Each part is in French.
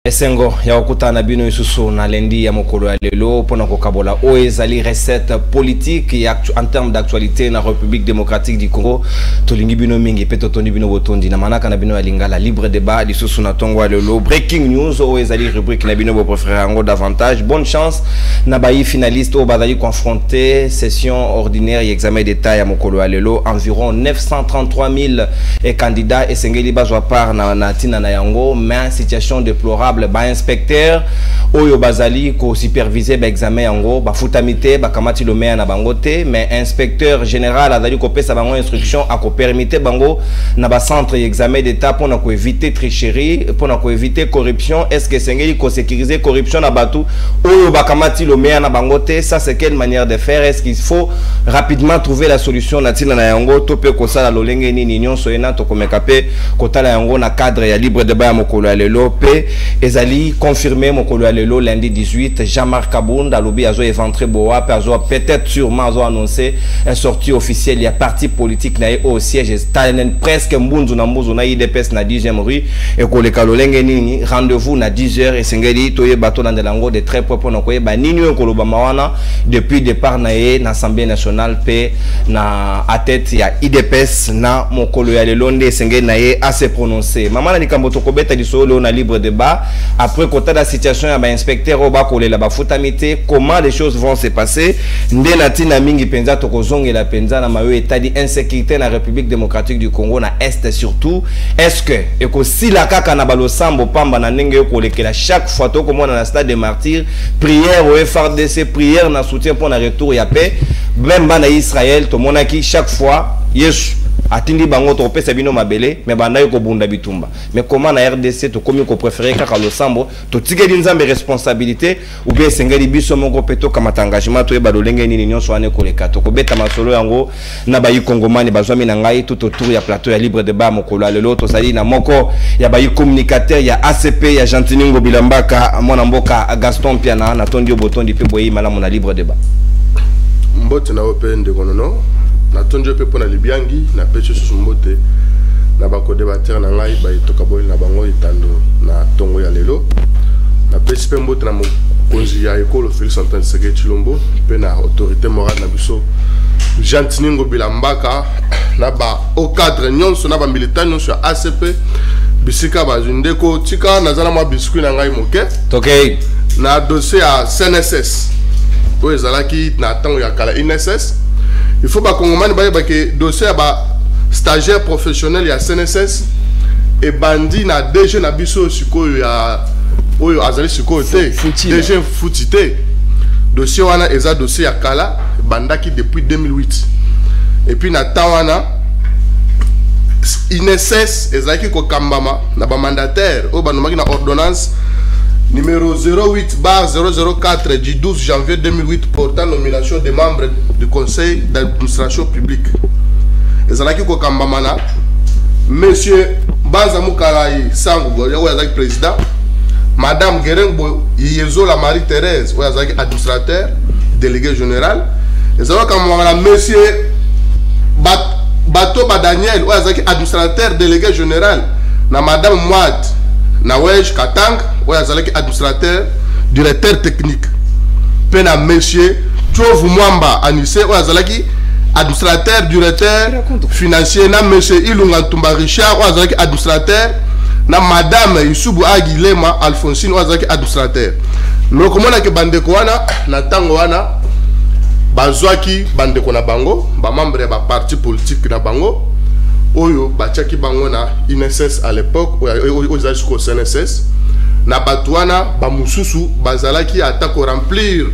Esengo ya okutana bino isusu na lendi ya mokolo ya lelo pona kokabola o ezali recette politique en termes d'actualité na République démocratique du Congo tolingi bino mingi pe totondi bino botondi na manaka na bino ya lingala libre débat lisusu na tongo ya lelo breaking news o ezali rubrique na bino bo préféré ngo davantage bonne chance na bayi finaliste o bazali confronté session ordinaire et examen d'état ya mokolo ya lelo environ 933 000 candidats et sengeli bazwa part na tina na yango mais situation déplorable ba inspecteur oyo bazali ko superviser ba examen yango ba futamite ba kamati lo meya na bango te mais inspecteur général azali ko pesa bango instruction a ko permettre bango na ba centre examen d'état pour na ko éviter tricherie pour na ko éviter corruption est-ce que sengeli ko sécuriser corruption na batu oyo ba kamati lo meya na bango te ça c'est quelle manière de faire est-ce qu'il faut rapidement trouver la solution na tina na yango to pe ko sala lolenge ni nyonso ena to ko mekape ko tala yango na cadre ya libre débat ya mokolo ya lelo pe ezali confirmé mokolo ya lelo lundi 18 Jean-Marc Kabunda lobi azo éventré boa peut-être sûrement azo annoncé une sortie officielle ya parti politique na au siège Stalin presque mbunzu na mbuzu na IDPS na 10e rue et ko le kalolenge nini rendez-vous na 10h et sengeli toye bato na ndelango de très propre na koyeba nini ko loba mawana depuis départ na l'Assemblée nationale pe na à tête ya IDPS na mokolo ya lelo nde sengeli na assez prononcé maman na likambo to kobeta lisolo na libre débat après côté de la situation ya ba inspecteur au bakole la ba futamité comment les choses vont se passer nde na tina mingi penza to kozongela penza na mayo état d'insécurité na République démocratique du Congo na est surtout est-ce que et ko si la kaka na balosambo pamba na ndenge ko lekela chaque fois to comme na stade des martyrs prière au FRDC prière na soutien pour na retour ya paix même bana Israël to monaki chaque fois Yesu atindi bango to pesa bino mabele mais banda yo ko bunda bitumba mais comment na RDC to komi ko préférer kaka losambo to tigeli nzambe responsabilité ou bien sengeli biso moko peto kama engagement to yeba lolenge nini nyonso ane ko leka to ko beta masolo yango na bayi kongomani bazwami na ngai tout autour ya plateau ya libre débat mokolo lelo to sali na moko ya bayi communicateur ya ACP ya Jantiningo Bilambaka mwana mboka Gaston Piana na tondi obotondi pe boyi malamu na libre débat mbote na open de konono na tonjo pe pona libiangi na peche susumbote na bako débatteur na ngai ba itoka boy na bango itando na tongo ya lelo na peche pe mbote na mokonzi ya ekolo Félix Antoine Tshisekedi Tshilombo pe na autorité morale na biso Jantiningo Bilambaka na ba au cadre nyonso na ba militant nyonso ya ACP bisika ba ndeko tika na zala mwa biskuit na ngai moke okay na dossier ya CNSS to ezalaki na tango ya kala INSS. Il faut que dossier ba stagiaire professionnel ya CNSS et bandi na DG na biso siko ya oyo azali siko te DG futite dossier wana eza dossier ya kala bandaki depuis 2008 et puis na tawana INSS ezaki ko kambama na ba mandataire o banomaki na ordonnance numéro 08/004 du 12 janvier 2008 portant nomination des membres du conseil d'administration publique. Et ça qui kokambamana monsieur Banza Mukalayi Sango le président, madame Gerengo Yezola Marie-Thérèse administrateur délégué général. Et ça kokambamana monsieur Bato Daniel administrateur délégué général na madame Mouad Nawej Katang Oyazalaki administrateur directeur technique pena monsieur Tchovu Mwamba Anissé Oyazalaki administrateur directeur financier na monsieur Ilunga Ntumba Richard Oyazalaki administrateur na madame Yusubu Agilema Alphonsine Oyazalaki administrateur mais comment na ke bandeko wana na tango wana bazwaki bandeko na bango ba membre ya ba parti politique na bango oyo bachaki bango na INSS à l'époque oyo za jusqu'au CNSS na batuana ba mususu bazalaki atako remplir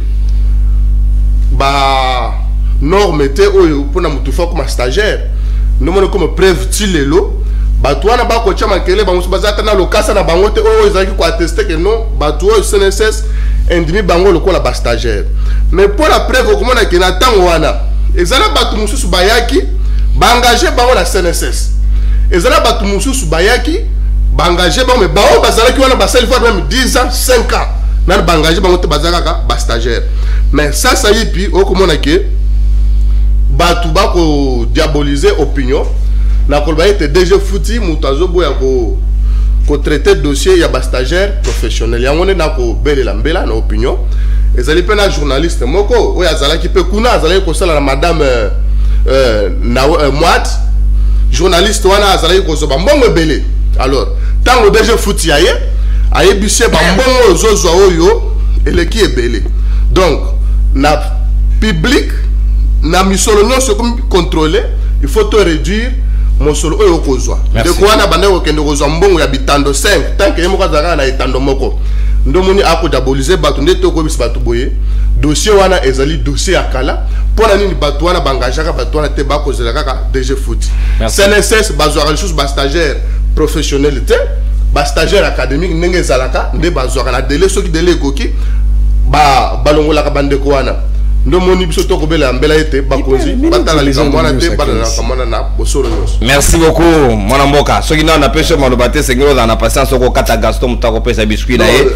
ba norme te oyo pona mutufa comme stagiaire no mono comme preuve tilelo batuana ba ko chama kele ba mususu bazata na lokasa na bango te oyo ezaki ko attester que non batu oyo CNSS indimi bango lokola ba stagiaire mais pour la preuve comment na kena tango wana ezala batu mususu bayaki engagé bango la CNSS ezala batu mususu bayaki engagé bango mais bao bazalaki wana basali fois même 10 ans 5 ans na engagé bango te bazalaka ba stagiaire mais ça y puis au comment na ke batu bako diaboliser opinion na kolba ete DG futi mutazo boya ko ko traiter dossier ya ba stagiaire professionnel yango ne na ko belela mbela na opinion ezali pe na journaliste moko oyo azalaki pe kuna azalaki ko sala na madame Moat journaliste wana azalaki ko zoba mbongo ebele alors tango DG Foot yaye ayebise ba mbongo zozwa oyo eleki ebele donc na public na misolo nyonso comme contrôler il faut te réduire mosolo oyo kozwa de kwana bande ko kende kozwa mbongo ya bitando 5 tant que yemo kazaka na itando moko ndomoni ako diaboliser batu ndete ko bis batu boye dossier wana ezali dossier akala pona nini batu wana bangajaka batu wana te bako zelaka ka DG Foot CNSS bazwa quelque chose ba stagiaire professionnel te ba stagiaire académique ndenge zalaka nde bazwa na délai soki délai koki ba balongola ka bande ko wana ndomoni biso to ko bela mbela ete bakozi batala likambo wana te batala kamana na bosoro nyos. Merci beaucoup mwana mboka soki na pêche malobate sengelo na patience ko kata Gaston mutako pesa biscuit na ye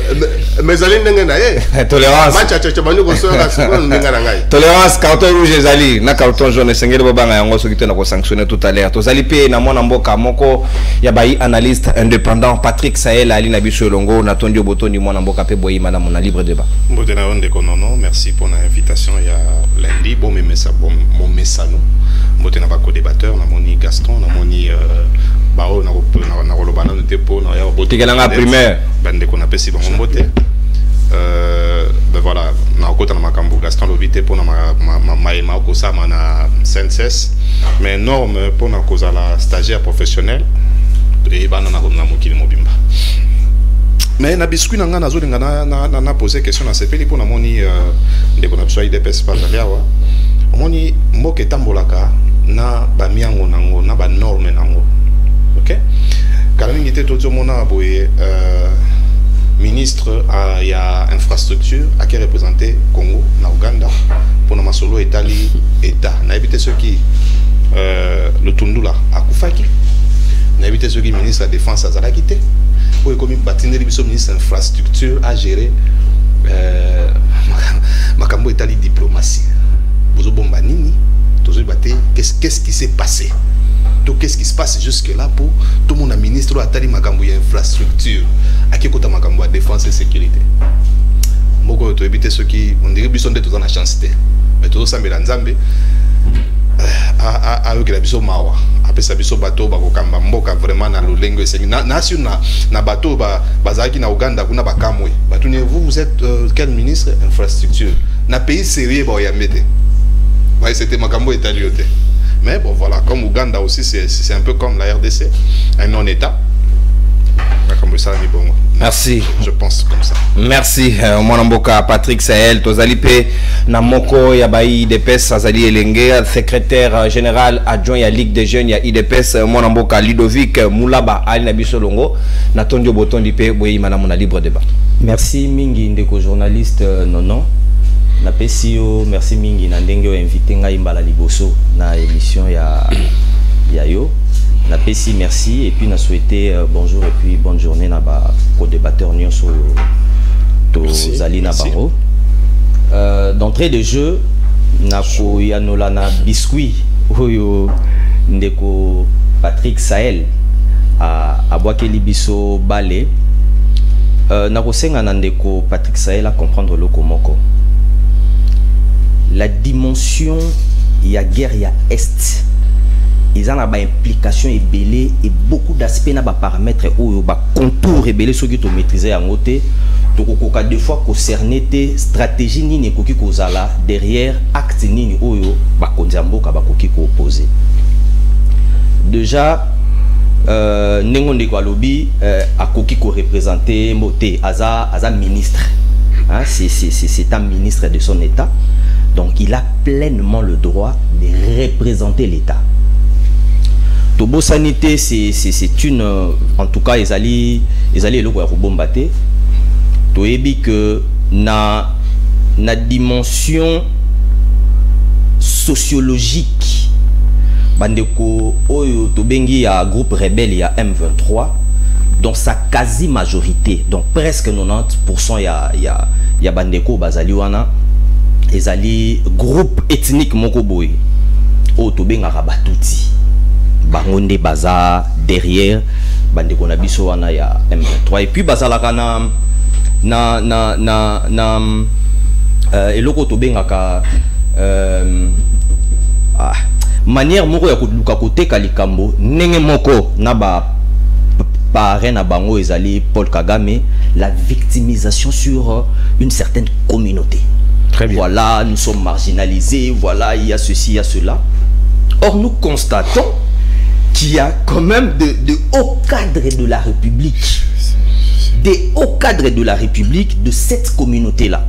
mais ali ndenge na ye tolérance matcha cha banyo ko so ka siko ndenge na ngai tolérance carton rouge ezali na carton jaune sengelo babanga yango soki te na ko sanctionner tout à l'heure tozali pe na mwana mboka moko ya bai analyste indépendant Patrick Sahel ali na biso longo na tondio botoni mwana mboka pe boyi madame na libre débat. Mbotena onde konono merci pour l'invitation. Il y a lundi, bon message, mbotena ba co-débatteur, na moni Gaston, na moni Bao, na rolobana de dépôt, na ya boté. Tigalanga primaire. Bande qu'on appelle si bon mboté. Ben voilà, na okota na makambo Gaston lobité pour na ma ko sa na CNSS, mais norme pour na cause la stagiaire professionnelle et bana na mokili mobimba. Mais na biscuit nanga na zolinga na poser question na sepeli pour na moni de ko na biso IDPS pas aliawa moni mboke tambolaka na ba miango nango na ba norme nango OK kala mingi te to mona boye ministre ya infrastructure a qui représenté Congo na Uganda pour na masolo etali état na éviter ceux qui le tundula akufaki na éviter ceux qui ministre de la défense azalaki te comme batiner biso ministre infrastructure à gérer makambo etali diplomatie bozo bomba nini tozo baté qu'est-ce qui s'est passé donc qu'est-ce qui se passe jusque là pour tout le monde ministre atali makambo ya infrastructure akikota makambo ya défense et sécurité moko to éviter ceux qui on dirait biso nde toza na chance te mais tozo sambela nzambe a que la biso mawa après ça biso bateau ba kokamba mboka vraiment na lolengo esengi na bateau bazaki na Uganda kuna bakamwe batuni vous êtes quel ministre infrastructure na pays sérieux ba yamete ouais c'était makambo italiote mais bon voilà comme Uganda aussi c'est un peu comme la RDC un non état makambo ça ni bon. Merci. Je pense comme ça. Merci mwana mboka Patrick Sahel tozali pe na moko ya bai IDPS azali elenge secrétaire général adjoint ya Ligue des jeunes ya IDPS mwana mboka Ludovic Mulaba ali na biso longo na tondio botondi pe boyi malamu na libre débat. Merci mingi ndeko journaliste nono na pesio merci mingi na ndenge o invité ngai mbala liboso na émission ya yo. Na PC merci et puis na souhaité bonjour et puis bonne journée na ba co-débatteur nyonso to zali na bango. D'entrée de jeu na ko yanola na biscuit oyo ndeko Patrick Sahel a boakeli biso balé na ko senga na ndeko Patrick Sahel a comprendre le komoko. La dimension ya guerre ya est ils ont une implication ébélée et beaucoup d'aspects na ba paramètres ou ba contours ébélés ceux qui to maîtriser en côté donc au des fois concerné té stratégie nini koki kozala derrière acte nini oyo ba konzamboka ba koki ko opposer déjà nengonde kwa lobby akoki ko représenter moté aza ministre hein c'est un ministre de son état donc il a pleinement le droit de représenter l'état. Tobo sanité c'est une en tout cas ils allaient le voir bombaté toebi que na dimension sociologique bandeko oyo tobengi ya groupe rebelle ya M23 dans sa quasi majorité donc presque 90% ya bandeko bazali wana ezali groupe ethnique moko boy o tobenga rabatuti bangonde baza derrière bandeko na biso wana ya M23 et puis bazalaka na eloko tobengaka manière moko ya koluka koteka likambo ndenge moko na parrain na bango ezali Paul Kagame, la victimisation sur une certaine communauté. Très bien. Voilà, nous sommes marginalisés, voilà, il y a ceci, il y a cela. Or, nous constatons qu'il y a quand même de hauts cadres de la République, des hauts cadres de la République de cette communauté-là.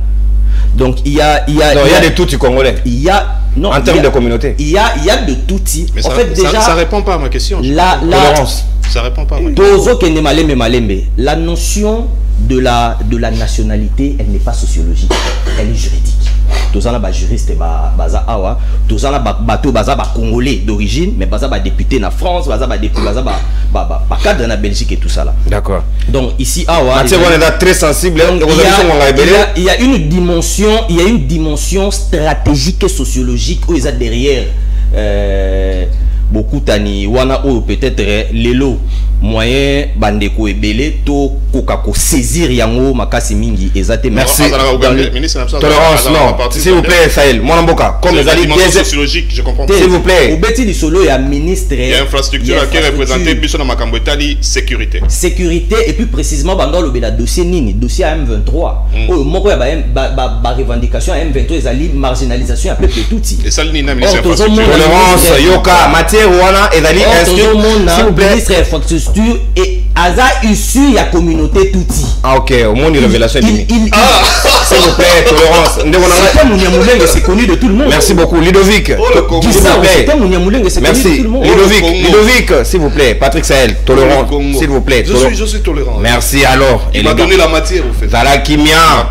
Donc, il y a de tout congolais. Il y a, non, en termes de communauté. Il y a de tout type. Mais en ça, fait, déjà, ça répond pas à ma question. Tolérance. Ça répond pas à ma question. La notion de la nationalité, elle n'est pas sociologique, elle est juridique. Tous en a juriste baza awa, tous en a bateau baza congolais d'origine, mais baza député na France, baza député baza cadre na Belgique et tout ça là. D'accord. Donc ici awa, on est très sensible. Il y a une dimension stratégique et sociologique où ils sont derrière. Beaucoup tani wana ou peut-être lelo moyen bandeko ebele to kokako saisir yango makasi mingi ezate. Merci. Tolérance, non, s'il vous plaît Sahel Monamboka, comme les alliés sociologique, je comprends pas. S'il vous plaît. Obeti di solo ya ministre. Il y a infrastructure qui représente biso na makambo etali sécurité. Sécurité et plus précisément bando lobela dossier nini, dossier M23. Oh moko ya ba revendication M23 ezali marginalisation à peuple touti. Et ça ni na ministre infrastructure. Tolérance yoka matière wana ezali inscrit s'il vous plaît. Ministre infrastructure et Aza issu ya communauté touti. Ah ok, au monde de révélation s'il vous plaît, tolérance. C'est connu de tout le monde. Merci beaucoup Ludovic. Merci Ludovic, s'il vous plaît. Patrick Sahel, tolérance, s'il vous plaît. Je suis tolérant. Merci alors. Il m'a donné la matière au fait. Zala Kimia.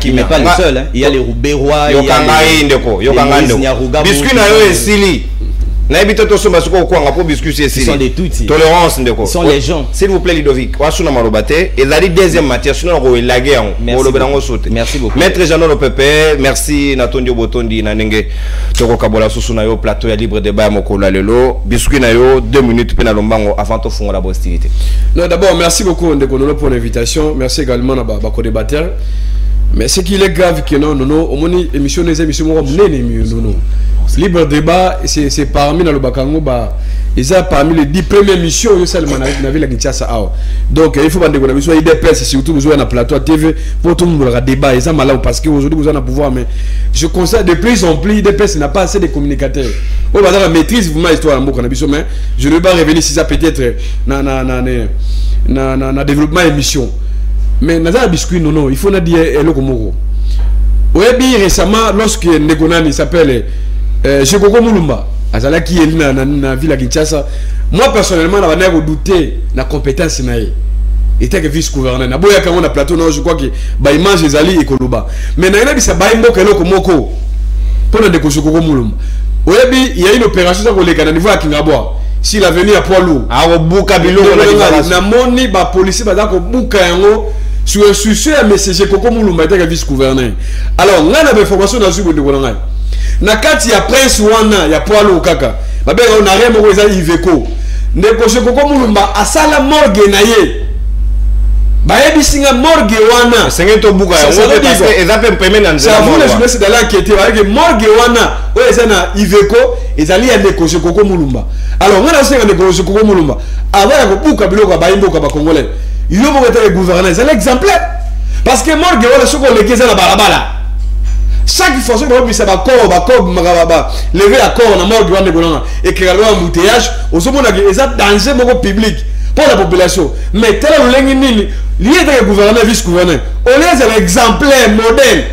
Il n'est pas le seul, hein. Il y a les Rouberois, il y a les Biscuit na yo esili. Ce sont des Tutsis. Tolérance, ce sont les gens. S'il vous plaît, Ludovic, et la deuxième matière, sinon on va merci beaucoup. Maître Jean Lopepé, merci Natondio Botondi, Nanenge, Toko Kabola Susunayo, plateau ya libre débat, Mokola Lelo, biscuit nayo, 2 minutes, Penalombango, avant de faire la hostilité. Non, d'abord, merci beaucoup Ndekonolo pour l'invitation. Merci également à Bako débatteur. Mais ce qui est grave, que non, au moins, émission, non. Libre débat, c'est parmi dans le Bakango, parmi les 10 premières missions, dans la ville de Kinshasa. Donc, il faut que vous soyez des personnes, surtout vous avez un plateau TV, pour tout le monde débat, ils ont malin parce qu'aujourd'hui vous avez un pouvoir, mais je constate de plus en plus des personnes n'ont pas assez de communicateurs. Vous avez la maîtrise, vous m'avez histoire, mais je ne vais pas revenir si ça peut être dans le développement émission. Mais dans la biscuit, non, il faut dire Hello Komoro. Oui, récemment, lorsque Nekonani s'appelle Chekoko Mulumba, Azala qui est dans la ville de Kinshasa, moi personnellement, je n'ai douté de la compétence. Il était vice-gouverneur. Je plateau, je crois que Baïman, Zali et Koloba. Mais il y a des Baïmbo Hello Komoko pour le Chekoko Mulumba. Oui, il y a une opération sur le niveau à Kingaboa. Si l'avenir à Poilou, à Bukabilo, na moni ba policier ba dako buka yango sur un sujet à messager Koko Mulumba était vice-gouverneur. Alors, on a une information dans ce que nous avons. Na kati ya prince wana ya Poilou kaka. Ba be on a rien mo eza Iveco. Ndeko Koko Mulumba asala morgue na ye. Ba ebisinga morgue wana. Sengeto buka yango parce que ezape mpeme na nzela. Ça vous les journalistes dans l'enquête avec morgue wana o eza na Iveco ezali ya Ndeko Koko Mulumba. Alors on a senga Ndeko Koko Mulumba avant ya kobuka biloko ba imboka ba congolais. Il y a un gouverneur, c'est l'exemplaire. Parce que morgue wana soko lekeza na balabala. Chaque fois que vous avez lever la corps dans morgue et que un embouteillage, vous avez un danger public pour la population. Mais tel le gouverneur, vice-gouverneur, on est l'exemplaire modèle.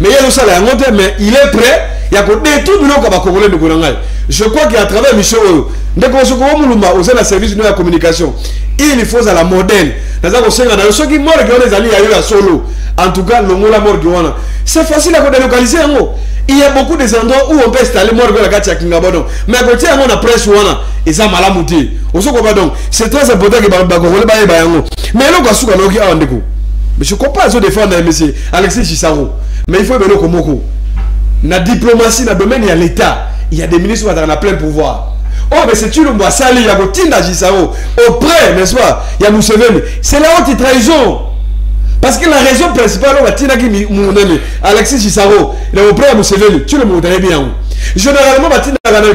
Mais il y a le salaire, mais il est prêt. Il y a tout le monde. Je crois qu'à travers mission, au service de la communication, il faut la modèle. En tout cas, c'est facile à délocaliser. Il y a beaucoup d'endroits où on peut installer morgue à la Kingabono. Mais à côté, on a presse et ça m'a lamouté. C'est très important que mais je ne comprends pas défendre M. Alexis Chisaro. Mais il faut que nous la diplomatie, dans le domaine, il y a l'État. Il y a des ministres qui ont plein pouvoir. Oh, mais c'est une Sali, il y a Botinda Gisao, auprès, n'est-ce pas? Il y a Museveni. C'est la haute trahison. Parce que la raison principale, Alexis Gisaro, il est auprès de Museveni. Tu le montres bien. Généralement,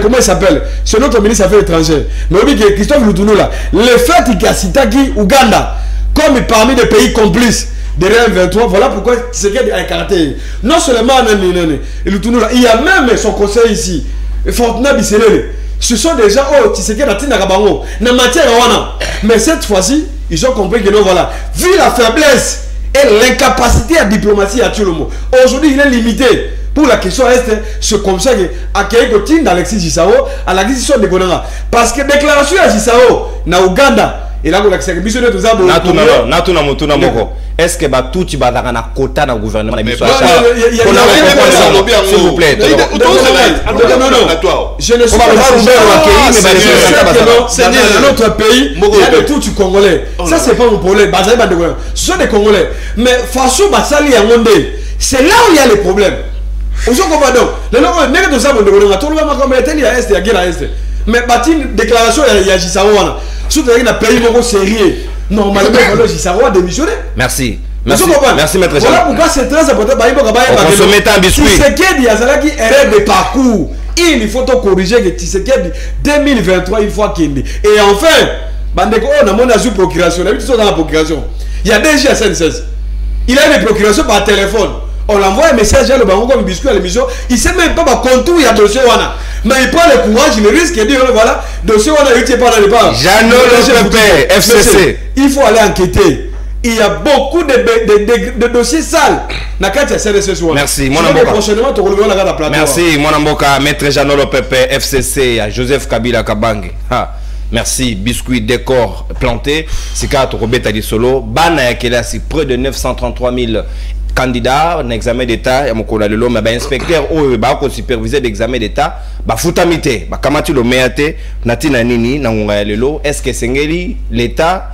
comment il s'appelle? C'est notre ministre des Affaires étrangères. Mais oui, Christophe Lutuno là. Le fait qu'il y a Sitaki, Ouganda, comme parmi les pays complices derrière 23, voilà pourquoi c'est qu'il y a un caractère. Non seulement Lutuno là, il y a même son conseil ici, Fortuna Bisselele. Ce sont des gens, oh, Tshisekedi a tina kabango, na matière wana. Mais cette fois-ci, ils ont compris que non, voilà. Vu la faiblesse et l'incapacité à diplomatie à tout le monde, aujourd'hui il est limité. Pour la question est ce conseil à Keikotin d'Alexis Gisao, à la question de Gonanga. Parce que déclaration à Gisao, na Ouganda, et là, on a que mission de tout ça. Est-ce que tout tu vas dans un quota dans le gouvernement? S'il vous plaît. Non. Je ne suis pas dans notre pays, il y a de tout du Congolais. Ça, c'est pas mon problème. Ce sont des Congolais. Mais façon Basali à Monde, c'est là où il y a les problèmes. On se comprend donc. Les gens ne sont pas tout le monde comme il y a Est, il y a guerre à Est. Mais une déclaration, il y a Gisao. Surtout qu'il y a un pays sérieux. Normalement, il y a Gisao démissionner. Merci. Merci, maître. Voilà pourquoi c'est très important. On se met en biscuit. Tshisekedi, il y a qui erreur de parcours. Il faut corriger que Tshisekedi 2023, il faut qu'il. Et enfin, Bandeko, on a mon procuration. Dans la procuration. Il y a déjà SNCS. Il a une procuration par téléphone. On l'envoie un message à le bango comme biscuit à l'émission. Il ne sait même pas contour, il y a dossier. Mais il prend le courage, il risque de dire voilà, dossier, il n'est pas dans les pas. Jeannot Lepepé, FCC. Il faut aller enquêter. Il y a beaucoup de dossiers sales. Merci, mon amboka. Merci, mon amboka, maître Jeannot Lepepé, FCC, à Joseph Kabila Kabange. Merci, biscuit, décor planté. C'est quand tu rebelles à solo. Bana qui est près de 933 000 candidats en examen d'état. Il y a un inspecteur qui supervisé l'examen d'état. Foutamite, kamati lo meate, natina nini, nangunga. Est-ce que c'est l'État?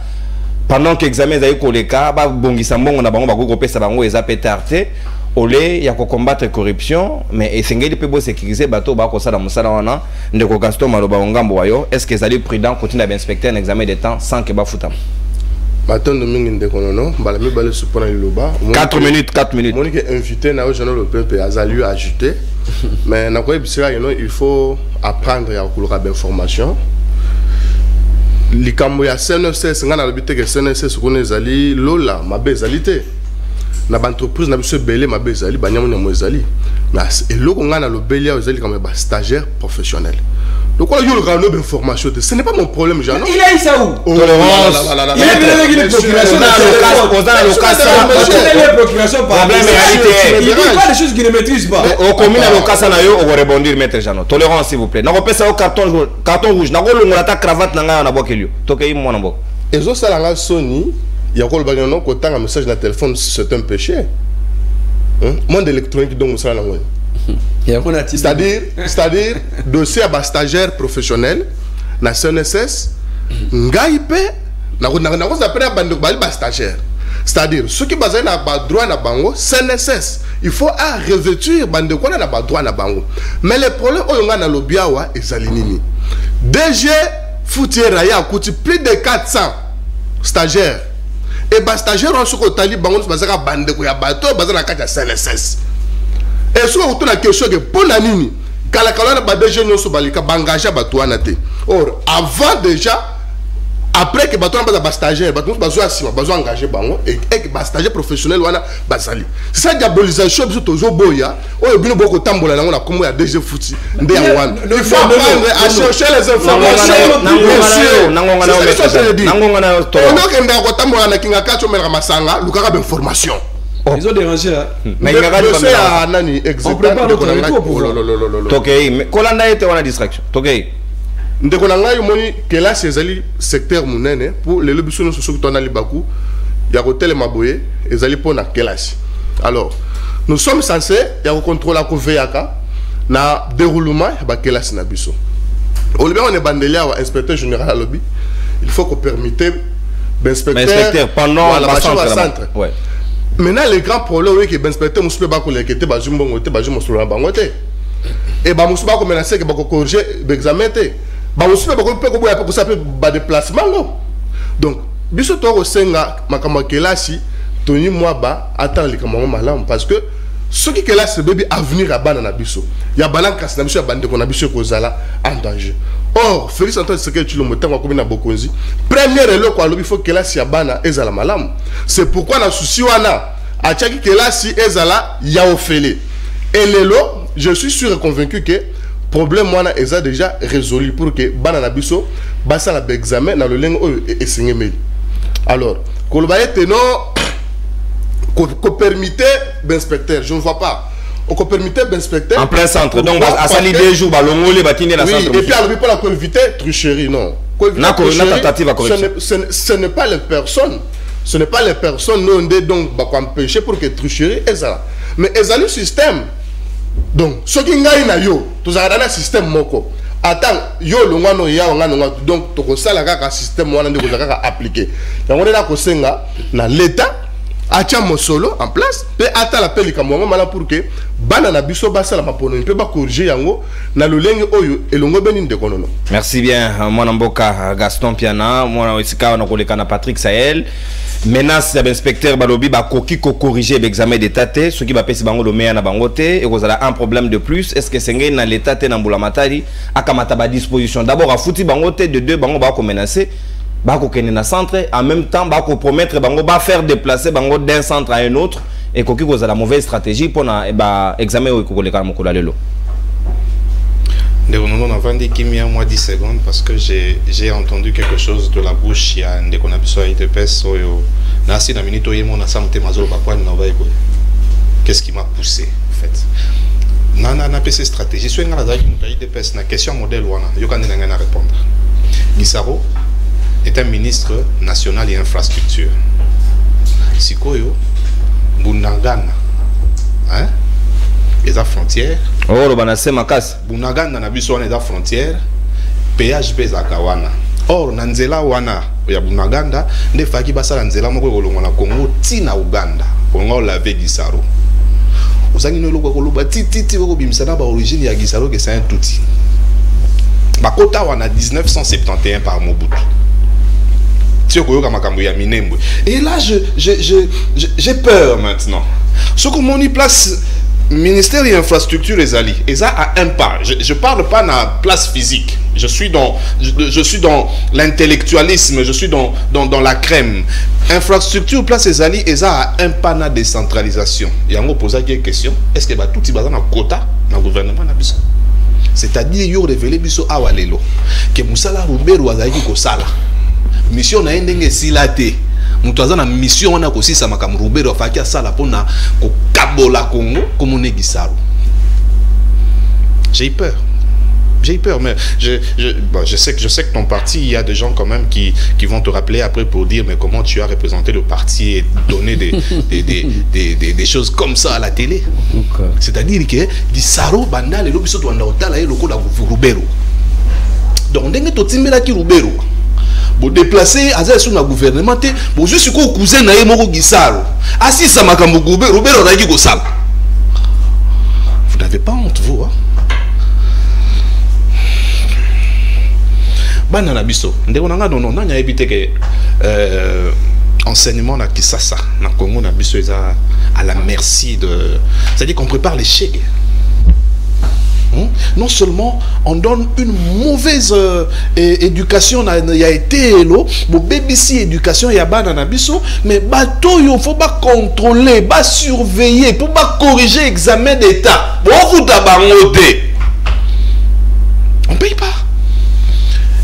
Pendant que l'examen est au cas, on a groupé ça bango et zapétarté. Olé, il y a combattre la corruption, mais essengeli peut sécuriser bateau bako ça dans musala wana ndeko Gaston Maloba ngambo wayo. Est-ce que ça est prudent continuer à inspecter un examen de temps sans que ba futam? Matin de mingi ndeko nono, bala mi bale supona liloba. 4 minutes. Monique est invité na Jeannot Lepepé azali ajouter. Mais na quoi il faut apprendre à couloir d'information. Likambo ya CNSS ngana lobité que CNSS kone zali lola mabezalité na entreprise na biso belé mabezali banyamu nyamo ezali mais eloko ngana lobelia ezali comme ba stagiaire professionnel. Donc on a eu le grand d'information, ce n'est pas mon problème, Jean. Il a eu ça où? Tolérance. Il a eu une procuration problème réalité. Il dit pas des choses qu'il ne maîtrise pas. Au commune à l'occasion, on va rebondir, maître Jean. Tolérance, s'il vous plaît. N'avons pas ça au carton rouge. N'avons pas la cravate dans la boîte. Tokei, mon ambo. Et ça, ça la Sony. Il y a encore le bagnon qui a un message dans le téléphone, c'est un péché. Monde électronique, donc, ça la c'est-à-dire dossier à stagiaire professionnel na CNSS ngaipe na stagiaire, c'est-à-dire ceux qui basent na droit na bango CNSS il faut revêtir bande ko na droit na bango. Mais le problème oyonga na lobiawa ezalinini DG Foutiera ya coûte plus de 400 stagiaires et stagiaire on soko tali bango basaka bande ko ya bato basana kati ya CNSS. Et si on a question que pour la nini, quand la DG nous engagé or avant déjà, après que bateau n'a stagiaire, bateau besoin engagé et que stagiaire professionnel wana basali. C'est ça diabolisation biso tozo boya. O bino boko tambola na ngona comme ya DG Fouti ndé ya wana. Il faut apprendre à chercher les informations. Nangonga na to. On a kenda ko tambola na kinga kacho mera masanga, lukaka d'information. Ils ont dérangé. Mais on prépare notre retour pour Tokei, mais Kolanda était en distraction. Tokei. Ndekolanga yomoni que là c'est le secteur munene pour les lobbies sociaux qui tournent à Libakou. Il y a hôtel Maboye et zali pour na kelasi. Alors, nous sommes censés y a contrôle la VAK na déroulement ba kelasi na biso. Au lieu on est bandelia ou inspecteur général à lobby, il faut qu'on permette l'inspecteur pendant la centre. Ouais. Maintenant, le grand problème est que l'inspecteur ne peut pas collecter les gens et les gens ne peuvent pas menacé que corriger l'examen. ba aussi ba ko pe ko boya ko ça peut ba déplacement non. Donc biso to ko senga makama kelasi toni moi ba attendre les kamamo malam parce que ce qui kelasi bébé avenir à bana na biso ya bana kasi na biso ya bande ko na biso ko zala en danger. Or Félix Antoine Tshisekedi tu le motango ko na bokonzi première eloko alobi faut kelasi ya bana ezala malam. C'est pourquoi na souci wana a tchaki kelasi ezala ya ofele. Et lelo je suis sûr et convaincu que problème wana eza déjà résolu pour que bana na biso basa la examen na le lengo et singé. Alors koloba ete non ko permettre d'inspecteur je ne vois pas on permettait d'inspecteur en plein centre donc à sali deux jours balongole batine la centre et puis alors pour la éviter tricherie non ce n'est pas les personnes non donc ba empêcher pour que tricherie est ça mais ezali système donc ce qui ngai na yo tous un système moko attends yo longano ya ngano donc to ko sala ka système wana ndeko ka appliquer donc on est là ko senga na l'état atia mosolo en place pe ata la peli kamwa mala pour que bana na biso basa la mapono pe ba corriger yango na lolenge oyo elongo beni ndeko nono. Merci bien mwana mboka Gaston Piana mwana esika na koleka na Patrick Sahel menace ya inspecteur balobi ba koki ko corriger l'examen d'état te ce qui va pesi bango lomeya na bango te et kozala un problème de plus est-ce que sengé na l'état te na mbula matari akamata ba disposition d'abord a fouti bango te de deux bango ba ko menacer bako kene na centre en même temps bako promettre bango ba faire déplacer bango d'un centre à un autre et koki koza la mauvaise stratégie pour na ba examen o kokoleka mokolo lelo. On a vendu Kimia moi 10 secondes parce que j'ai entendu quelque chose de la bouche il y a dès qu'on a besoin de pèse oyo na si na minute oyo mon ensemble mazolo ba kwa na vai ko. Qu'est-ce qui m'a poussé en fait? Na PC stratégie so ngala zaki mutayi de pèse na question modèle wana yo kan na répondre. Gisaro est un ministre national et infrastructure. Sikoyo, Bunagana, hein? Les frontières. Oh, le banasse makas. Bunagana na biso les frontières. PHB Zakawana. Or, Nanzela wana ya Bunaganda, ne faki basa Nanzela moko kolongo na Congo tina Uganda. Kongo lave Gisaro. Osangi no loko koloba titi ko bimsana ba origine ya Gisaro que c'est un touti. Bakota wana 1971 par Mobutu. Et là, j'ai peur maintenant. Ce que mon place, ministère et infrastructure les alliés, et ça à un pas. Je parle pas de la place physique. Je suis dans l'intellectualisme, je suis dans la crème. Infrastructure, place les alliés, et ça à un pas de la décentralisation. Et on me pose une question. Est-ce que tout le monde a un quota dans le gouvernement? C'est-à-dire, il y a révélé à Walelo que Moussala Roubero a dit que Sala. Mission na ndenge silate mutu na mission wana ko sisa makamrubero afaki sala pona ko kabola Congo comme on Gisaro. J'ai peur mais je sais que ton parti il y a des gens quand même qui vont te rappeler après pour dire mais comment tu as représenté le parti et donner des choses comme ça à la télé. C'est-à-dire que Gisaro banda le biso to ndota la eloko la Rubero. Donc ndenge to timbela ki Rubero. Pour déplacer à sur le gouvernement, pour juste que cousin na yemoko Gisaro. Assis ça makambo Rubero ragi go sala. Vous n'avez pas honte vous hein? Banana biso. Ndeko nanga non nya éviter que enseignement na Kisasa na Congo na biso eza à la merci de c'est-à-dire qu'on prépare l'échec. Non seulement on donne une mauvaise éducation il y a été lo BBC éducation ya bana na biso mais bato yo faut pas contrôler pas surveiller pour pas corriger examen d'état bon vous tabangote on paye pas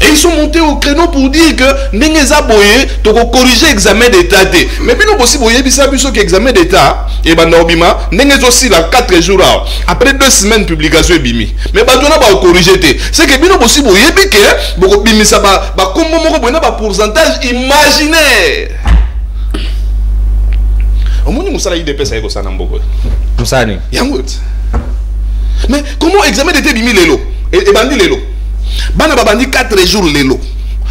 et ils sont montés au créneau pour dire que n'engeza boye to corriger examen d'état mais puis nous possible boye bisa biso que examen d'état et ben obima n'engeza aussi la 4 jours après 2 semaines publication bimi mais ba dona ba corriger té c'est que bino possible boye bi que boko bimisa ba kombo moko boye na ba pourcentage imaginaire omoni musala IDP ça eko sana mboko musani yangout mais comment examen d'état bimi lelo et bandi lelo bana babandi 4 jours lelo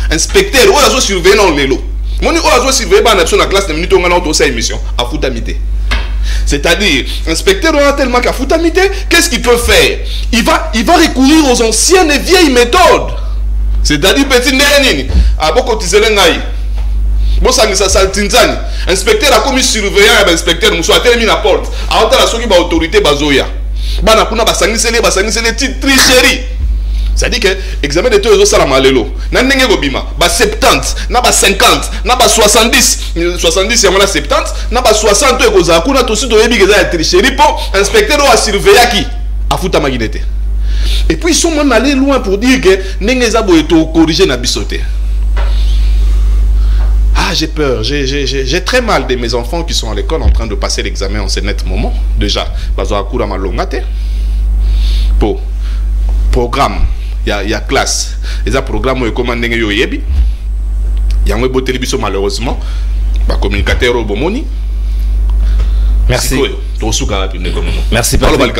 inspecteur ou azo surveillant lelo moni ou azo surveiller bana sur la classe de minute on a auto sa émission à foutamité c'est-à-dire inspecteur on a tellement qu'à foutamité qu'est-ce qu'il peut faire il va recourir aux anciennes et vieilles méthodes C'est-à-dire petit neni a beaucoup tisele ngai. Bon ça saltinzani. Inspecteur a commis surveillant et inspecteur muso a terminé la porte. A ota la soki ba autorité bazoya. Bana kuna basangisele tricherie. C'est-à-dire que examen de tous ça la malelo. Na ndenge go bima ba 70, na ba 50, na ba 70, 70 ya 70, na ba 60 ko za kuna to sito yebi za tricherie po inspecteur a surveiller qui a futa maginete. Et puis ils sont même allés loin pour dire que Nengeza Boeto corriger na bisoté. Ah, j'ai peur, j'ai très mal de mes enfants qui sont à l'école en train de passer l'examen en ce net moment. Déjà, bazo akura malongate. Pour programme, il y a classe. Les programmes comment Nenge yo yebi. Il y a un beau télévision malheureusement. Ba communicateur au bomoni. Merci. Merci Patrick.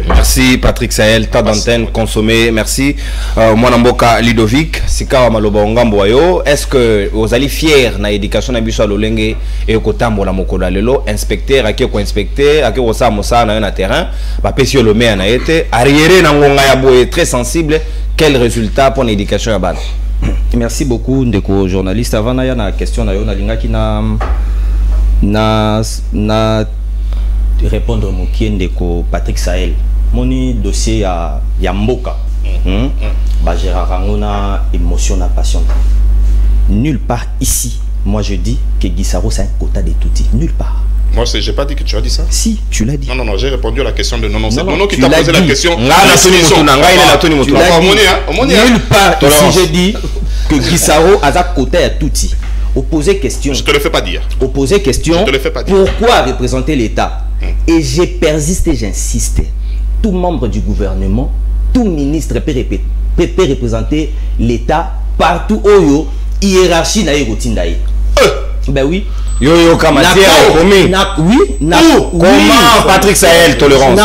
Merci Patrick Sahel, tas d'antenne consommée. Merci. Mwanamboka Ludovic, Sikawa Maloba Ongambo Ayo. Est-ce que vous allez fiers na éducation na biso lolenge et kotambo la mokola lelo inspecteur ake ko inspecteur ake osa mosa na terrain ba pesio le maire na été arriéré na ngonga ya boye très sensible. Quel résultat pour l'éducation ya bana? Merci beaucoup ndeko journaliste. Avant na ya na question na yo na lingaki na répondre mon ndeko Patrick Sahel moni dossier ya mboka ba Gérard Rangona émotion na passion. Nulle part ici moi je dis que Guissaro c'est un quota de touti, nulle part. Moi j'ai pas dit que tu as dit ça. Si tu l'as dit. Non j'ai répondu à la question de non c'est Nono qui t'a posé la question. Nulle part ici j'ai dit que Guissaro a un quota à touti. Opposer question. Je te le fais pas dire. Opposer question. Je te le fais pas dire. Pourquoi représenter l'État? Et j'ai persisté, j'insiste. Tout membre du gouvernement, tout ministre peut représenter l'État partout où hiérarchie n'a routine. Ben oui. Yo Kamatia oui. Comment Patrick Sahel tolérance.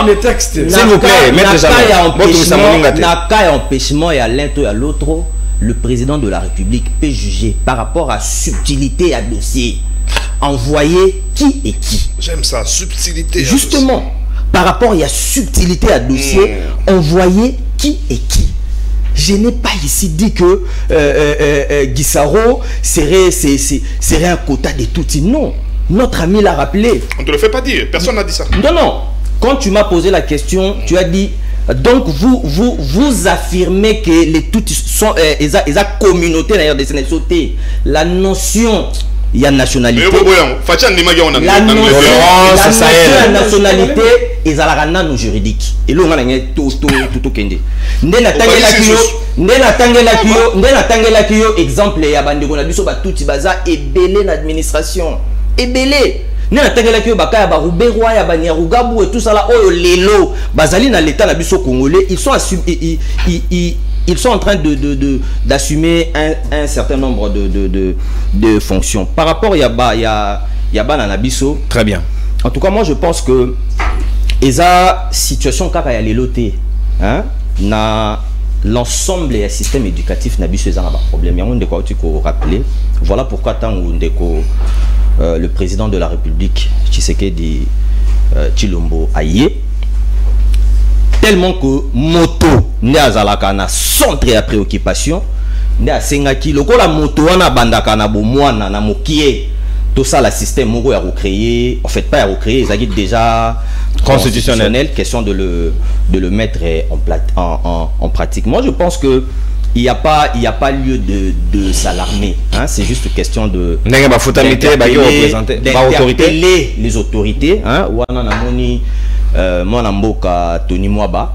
Le texte. S'il vous plaît, mettez ça. N'a qu'à empêchement et à l'un et à l'autre. Le président de la République peut juger par rapport à subtilité à dossier. Envoyer qui et qui. J'aime ça, subtilité. Justement, par rapport à subtilité à dossier, envoyer qui et qui. Je n'ai pas ici dit que Guissaro serait un quota de tout. Non, notre ami l'a rappelé. On ne te le fait pas dire, personne n'a dit ça. Non. Quand tu m'as posé la question, tu as dit... Donc vous affirmez que les toutes sont la communauté d'ailleurs de sauté. La notion il y a nationalité. La nationalité est à la non juridique. Et là on a tout kende. Exemple ya bande ko na biso ba tout baza ebelé l'administration. Ebelé. Ne atangela ki baka ya barube roi ya banyarugabu et tout ça là oyo lelo bazali na l'état na biso congolais ils sont en train d'assumer un certain nombre de fonctions par rapport ya bana na biso. Très bien. En tout cas moi je pense que eza situation kaka ya leloté hein na l'ensemble des systèmes éducatifs na biso eza na ba problème yango ndeko tu ko rappeler voilà pourquoi tant ndeko le président de la République, Tshisekedi Chilombo Aye, tellement que moto n'est à Zalakana centre à préoccupation, n'est à Sengaki, le la moto na bandakana bomwana na mokie, tout ça le système moro a recréé, en fait pas à recréer, ils déjà constitutionnel, question de le mettre en pratique. Moi je pense que il n'y a pas lieu de s'alarmer. Hein? C'est juste question de d'interpeller les autorités. Hein? Tony Mwaba,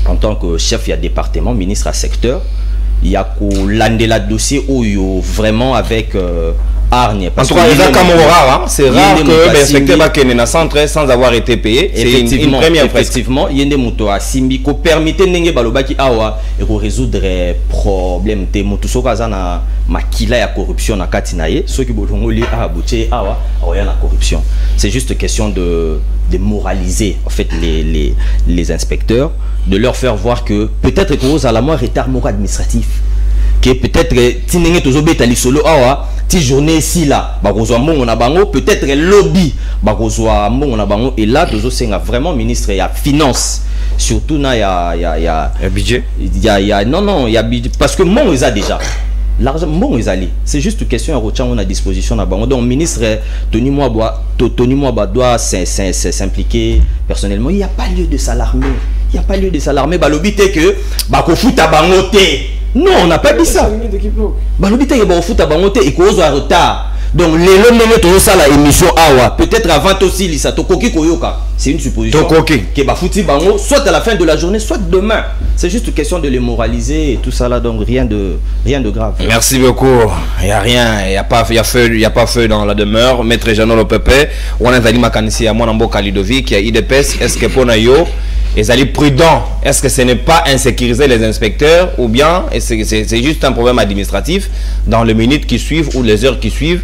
en tant que chef du département, ministre à secteur, il y a la dossier où vraiment avec hargne. En tout cas, c'est rare que l'inspecteur va ait un centre sans avoir été payé. C'est une première. Effectivement, il y a des motos à Simbi qui permettent de balobaki awa et résoudre problème de motos na makila ya corruption na katinaye. Ceux qui bolongoli a bouché awa awa la corruption. C'est juste question de moraliser en fait les inspecteurs, de leur faire voir que peut-être que vous allez avoir un retard moral administratif. Que peut-être si vous avez un solo awa ti journée ici là peut-être lobby et là toujours c'est vraiment ministre et à finance surtout il y a budget. Non, il y a budget parce que mon ils a déjà l'argent bon ils allaient. C'est juste une question à retenir on a disposition là-bas. Donc ministre Tony Mwaba doit s'impliquer personnellement. Il n'y a pas lieu de s'alarmer. Il n'y a pas lieu de s'alarmer. Balobité que foot à bangoté. Non, on n'a pas dit ça. Balobité que foot à bangoté et cause en retard. Donc les lendemain tout ça la émission awa peut-être avant aussi lisa tokoki koyoka. C'est une supposition. Tokoki que fouti bango soit à la fin de la journée soit demain. C'est juste une question de les moraliser et tout ça là, donc rien de grave. Merci beaucoup. Il y a rien, il y a pas feu dans la demeure. Maître Jean Lopepé, on a Zali Makanisi à moi Namboka Ludovic, il y a IDPS, est-ce que pour Nayo ils allaient prudents? Est-ce que ce n'est pas insécuriser les inspecteurs ou bien c'est juste un problème administratif dans les minutes qui suivent ou les heures qui suivent?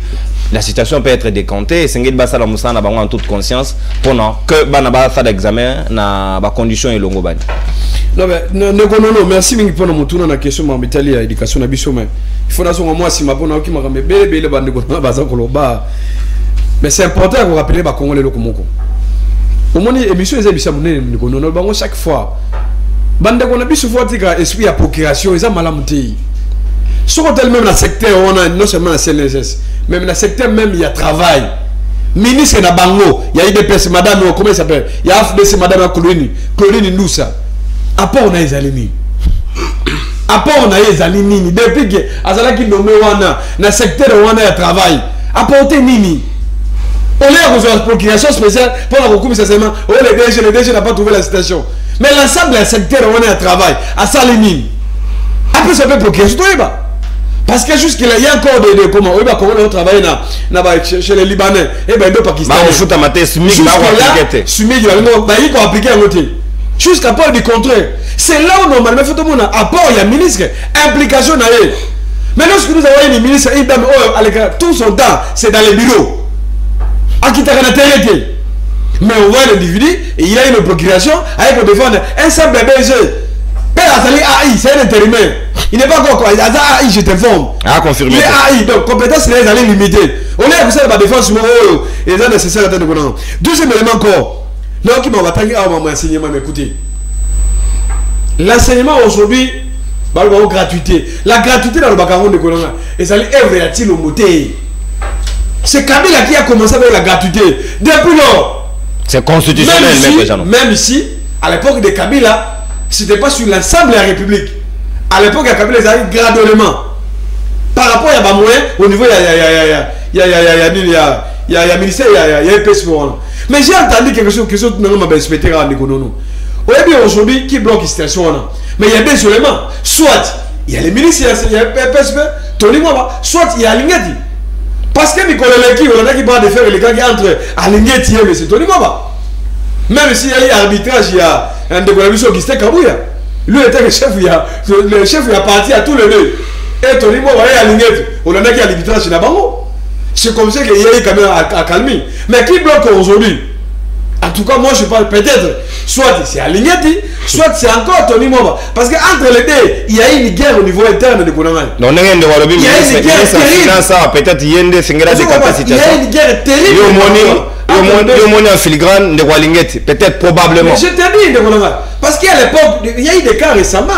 La situation peut être décomptée. C'est en toute conscience pendant que Banaba fait l'examen na ba condition et longo ban. Non mais non merci mingi pour nous tourner la question de l'Italie à l'éducation na biso mais il faut nazo moi si ma pona ki makambe bele bande ko na baza ko loba. Mais c'est important de rappeler ba Congolais lokomoko. Au moins émission les émissions munene ko non bango chaque fois. Bande ko na biso faut tika esprit à procuration ils a malamuté. Sur même dans le secteur, on a non seulement la CNSS, même dans le secteur même il y a travail. Ministre na bango, il y a IDPS madame, comment il s'appelle? Il y a FDC madame Claudine Ndoussa. Après on a les aliments. Après on a les aliments. Depuis que Azala qui nommé wana, dans le secteur on a travail. Apporter nini. On est à la procuration spéciale pour la recours seulement. Oh les DG n'a pas trouvé la situation. Mais l'ensemble du secteur on est à travail. À Salimine. Après ça peut procurer tout là. Parce que jusqu'il y a encore des comment on travaille chez les Libanais et ben deux Pakistanais. On fout à mater SMIC là il faut appliquer un côté. Jusqu'à part du contraire. C'est là où normalement faut tout le monde apport il y a ministre implication là. Mais lorsque nous avons une ministre tout son temps c'est dans les bureaux. À qui t'a mais on voit l'individu et il a une procuration avec le défendre un simple BG. C'est un intérimaire. Il n'est pas encore quoi. AI, je t'informe. Ah, confirmé. Il est AI, donc compétence les allées limitées. On est à ça la défense et ça nécessaire de connaître. Deuxième élément encore. Donc il m'a battu à mon enseignement, mais écoutez. L'enseignement aujourd'hui, gratuité. La gratuité dans le Bakaron de Colonna. Et ça est au moté. C'est Kabila qui a commencé avec la gratuité. Depuis lors. C'est constitutionnel, même ici, à l'époque de Kabila. C'était pas sur l'ensemble de la République. À l'époque, il y a Kabila, ils arrivent graduellement. Par rapport à Bamoué, au niveau, il y a ministère, il y a EPS. Mais j'ai entendu quelque chose que nous avons respecté à l'économie. Aujourd'hui, qui bloque la situation? Mais il y a des éléments. Soit il y a les ministres, il y a EPS, soit il y a Alingeti. Parce que Nicolas Leki, on a qui parle de faire les gars qui entrent à Alingeti, mais c'est Tony Mwaba. Même s'il y a eu arbitrage, il y a un décollage qui était Kabouya. Lui était le chef, il a parti à tous les deux. Et Tony Mwaba est aligné. On a qui a l'arbitrage là-bas. C'est comme ça qu'il y a eu quand même à calmer. Mais qui bloque aujourd'hui? En tout cas, moi je parle peut-être, soit c'est Alingeti, soit c'est encore Tony Mwaba. Parce qu'entre les deux, il y a eu une guerre au niveau interne de Kounaman. Il y a eu une guerre terrible. Peut-être il y a une guerre terrible. Il y a en filigrane de Walingeti, peut-être probablement. Mais je te dis, parce qu'à l'époque, il y a eu des cas récemment,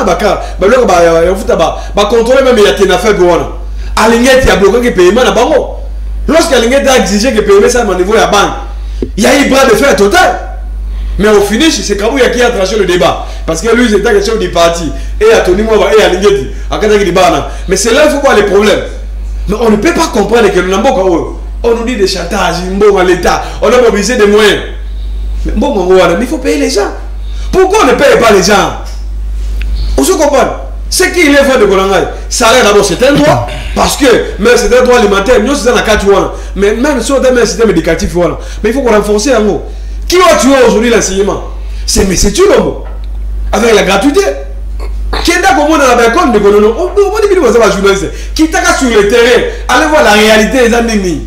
contrôler même il y a une affaire pour moi. Alingeti a bloqué le paiement à Bango. Lorsqu'Alingeti a exigé que le paiement soit au niveau de la banque, il y a eu bras de fer total. Mais au finish, c'est Kabouya qui a tranché le débat. Parce que lui, c'était le chef du parti. Et à Tony Mwaba et à Alingeti. Mais c'est là qu'il faut voir les problèmes. Mais on ne peut pas comprendre que nous n'avons on nous dit des chantages, à l'État, on a mobilisé des moyens. Mais il faut payer les gens. Pourquoi on ne paye pas les gens? On se comprend. Ce qui est fait de Golangay, salaire d'abord c'est un droit, parce que même c'est un droit alimentaire, nous c'est un acte. Mais même si on a un système éducatif, mais il faut qu'on renforce un mot. Qui a tué aujourd'hui l'enseignement? C'est M. Tulombo, avec la gratuité. Qui est d'accord dans la balcon de Golangay? On dit que vous avez un journaliste qui est sur le terrain, allez voir la réalité des ennemis.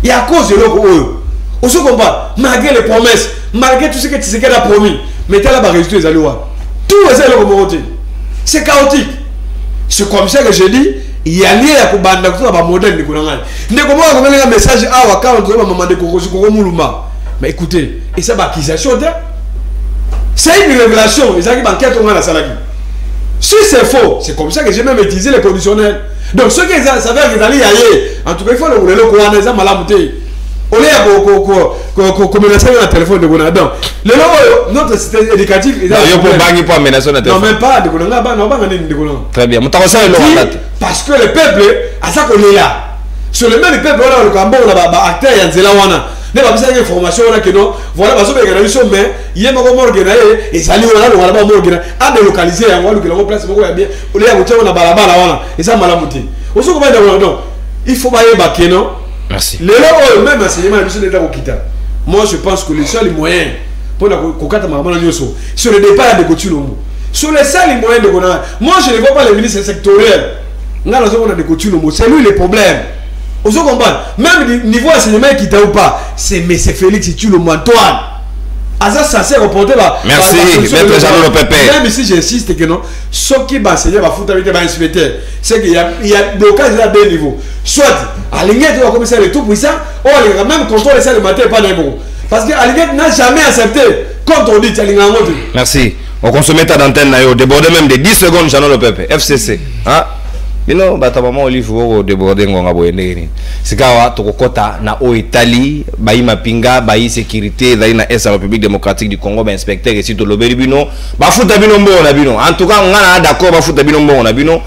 Et à cause de l'eau, on se combat, malgré les promesses, malgré tout ce que Tshisekedi a promis, mais tu as la résultat des allois. Tout les allois c'est chaotique. C'est comme ça que je dis, il y a lié à Kubanda, tout le modèle de Koulangay. Ne comment on a un message à Waka, on doit maman de Koko Moulumba. Mais écoutez, et ça va accusation C'est une révélation. Ils arrivent en quête au Salaki. Si c'est faux, c'est comme ça que j'ai même utilisé les conditionnels. Donc ceux qui savaient qu'ils allaient y aller, en tout cas, il faut le rouler le courant des malamoutés. On est à menacer un téléphone de Gonadon. Notre système éducatif est non, même pas de Gonadon. Très bien. Parce que le peuple, à ça qu'on est là. Sur le même peuple, on a le Cambo, on a acteur, il y a un zélawana. Mais pas besoin d'information là que non. Voilà, parce que mais il y a un moment et ça lui on a le moment à délocaliser, on va le place beaucoup bien. On est à côté on a balabala et ça malamouté. On se comment donc il faut bailler baquer non. Merci. Les lois même enseignement de l'état au Kita. Moi je pense que le seul moyen pour la kokata maman nyoso sur le départ de Kotunombo. Sur les seuls moyens de Gona. Moi je ne vois pas les ministres sectoriels. Là nous avons de Kotunombo, c'est lui le problème. On se comprend. Même niveau enseignement qui t'a ou pas, c'est M. Félix et tu le Antoine. Asa censé reporter là. Merci, maître Jean Pépé. Même si j'insiste que non, ce qui va enseigner va foutre avec les inspecteurs, c'est qu'il y a blocage à deux niveaux. Soit à l'ingénieur tu vas commencer à être tout puissant, ou à l'ingénieur même contrôler ça le matin pas d'un mot. Parce que à l'ingénieur n'a jamais accepté quand on dit à l'ingénieur. Merci. On consomme ta d'antenne débordé même de 10 secondes Jean Pépé. FCC. Hein? Bino batabama olifu woko débordé ngonga boyende c'est kawa tokokota na o Italie bayi mapinga bayi sécurité dans la République démocratique du Congo ba inspecteur et sito lobeli bino ba futa bino mbona bino en tout cas ngana d'accord ba futa bino mbona bino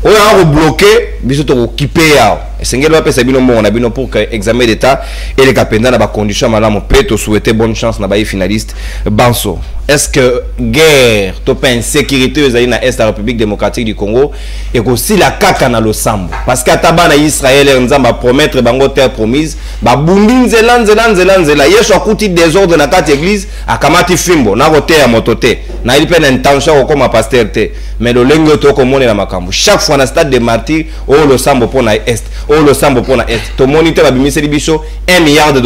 on a bloqué biso to kipe yao esengeli ba pesa bino mbona bino pour que examen d'état et les capenda na ba condition malamu pe to souhaiter bonne chance na bayi finaliste Banso. Est-ce que guerre, top insécurité dans la République démocratique du Congo et aussi la kaka na lo sambo parce que tabana Israël nzamba promettre bango terre promise ba bundi nzela yeso akuti désordre na kati église akamati fimbo na roté ya mototé na il peine intention comme pasteur té mais le lengo to ko monela makambo chaque fois na stade de martyrs o lo sambo pona est o lo sambo pona est to moniter ba bimiseli biso $1 milliard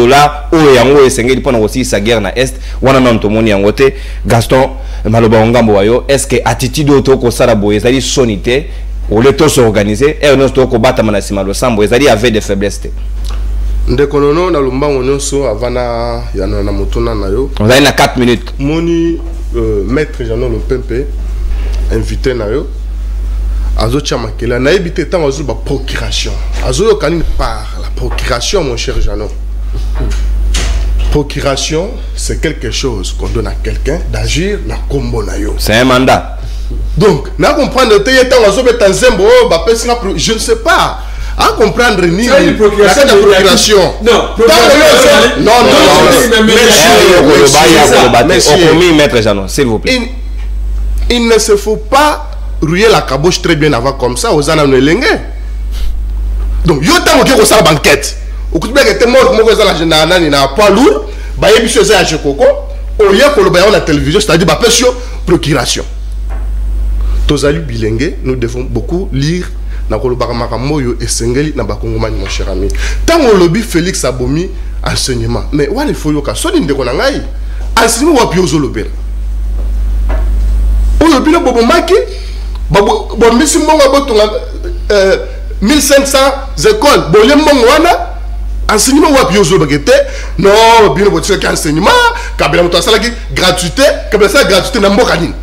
o yango esengeli pona aussi sa guerre na est wana non to moni yango té Gaston Maloba Ongambo wayo est-ce que attitude auto sala boye ezali sonité ou le to s'organiser et nous to ko bata manasima lo sambo ezali avec des faiblesses ndeko nono na lumbango nyonso avana ya na motuna na yo on a 4 minutes moni maître Jean Pépé invité na yo azo chamakela na ebité tant azo ba procuration azo yo kanini par la procuration mon cher Jean. Procuration, c'est quelque chose qu'on donne à quelqu'un d'agir na kombo na yo. C'est un mandat. Donc, na comprendre je ne sais pas. À comprendre ni la procuration. Non, maître Jean, s'il vous plaît. Il ne se faut pas rouiller la caboche très bien avant comme ça aux ananelenge. Donc, yo tango ko sa banquette. Au coup de blague était mort comme ça la général n'a pas lourd bah il y a des coco au lieu que le baillon la télévision c'est-à-dire bah procuration tous alus bilingues nous devons beaucoup lire na ko ba makambo et sengeli na ba kongomani mon cher ami tant on lobby Félix Abomi enseignement mais wali faut yo ka soni ndeko na ngai enseignement wa piozo lobela o lobby no bobo maki bo misi mbongo botonga 1500 écoles bo le mbongo wana enseignement ou appuyer baguette non bien au dire qu'enseignement kabela moto asala ki gratuité kabela ça gratuité na mboka nini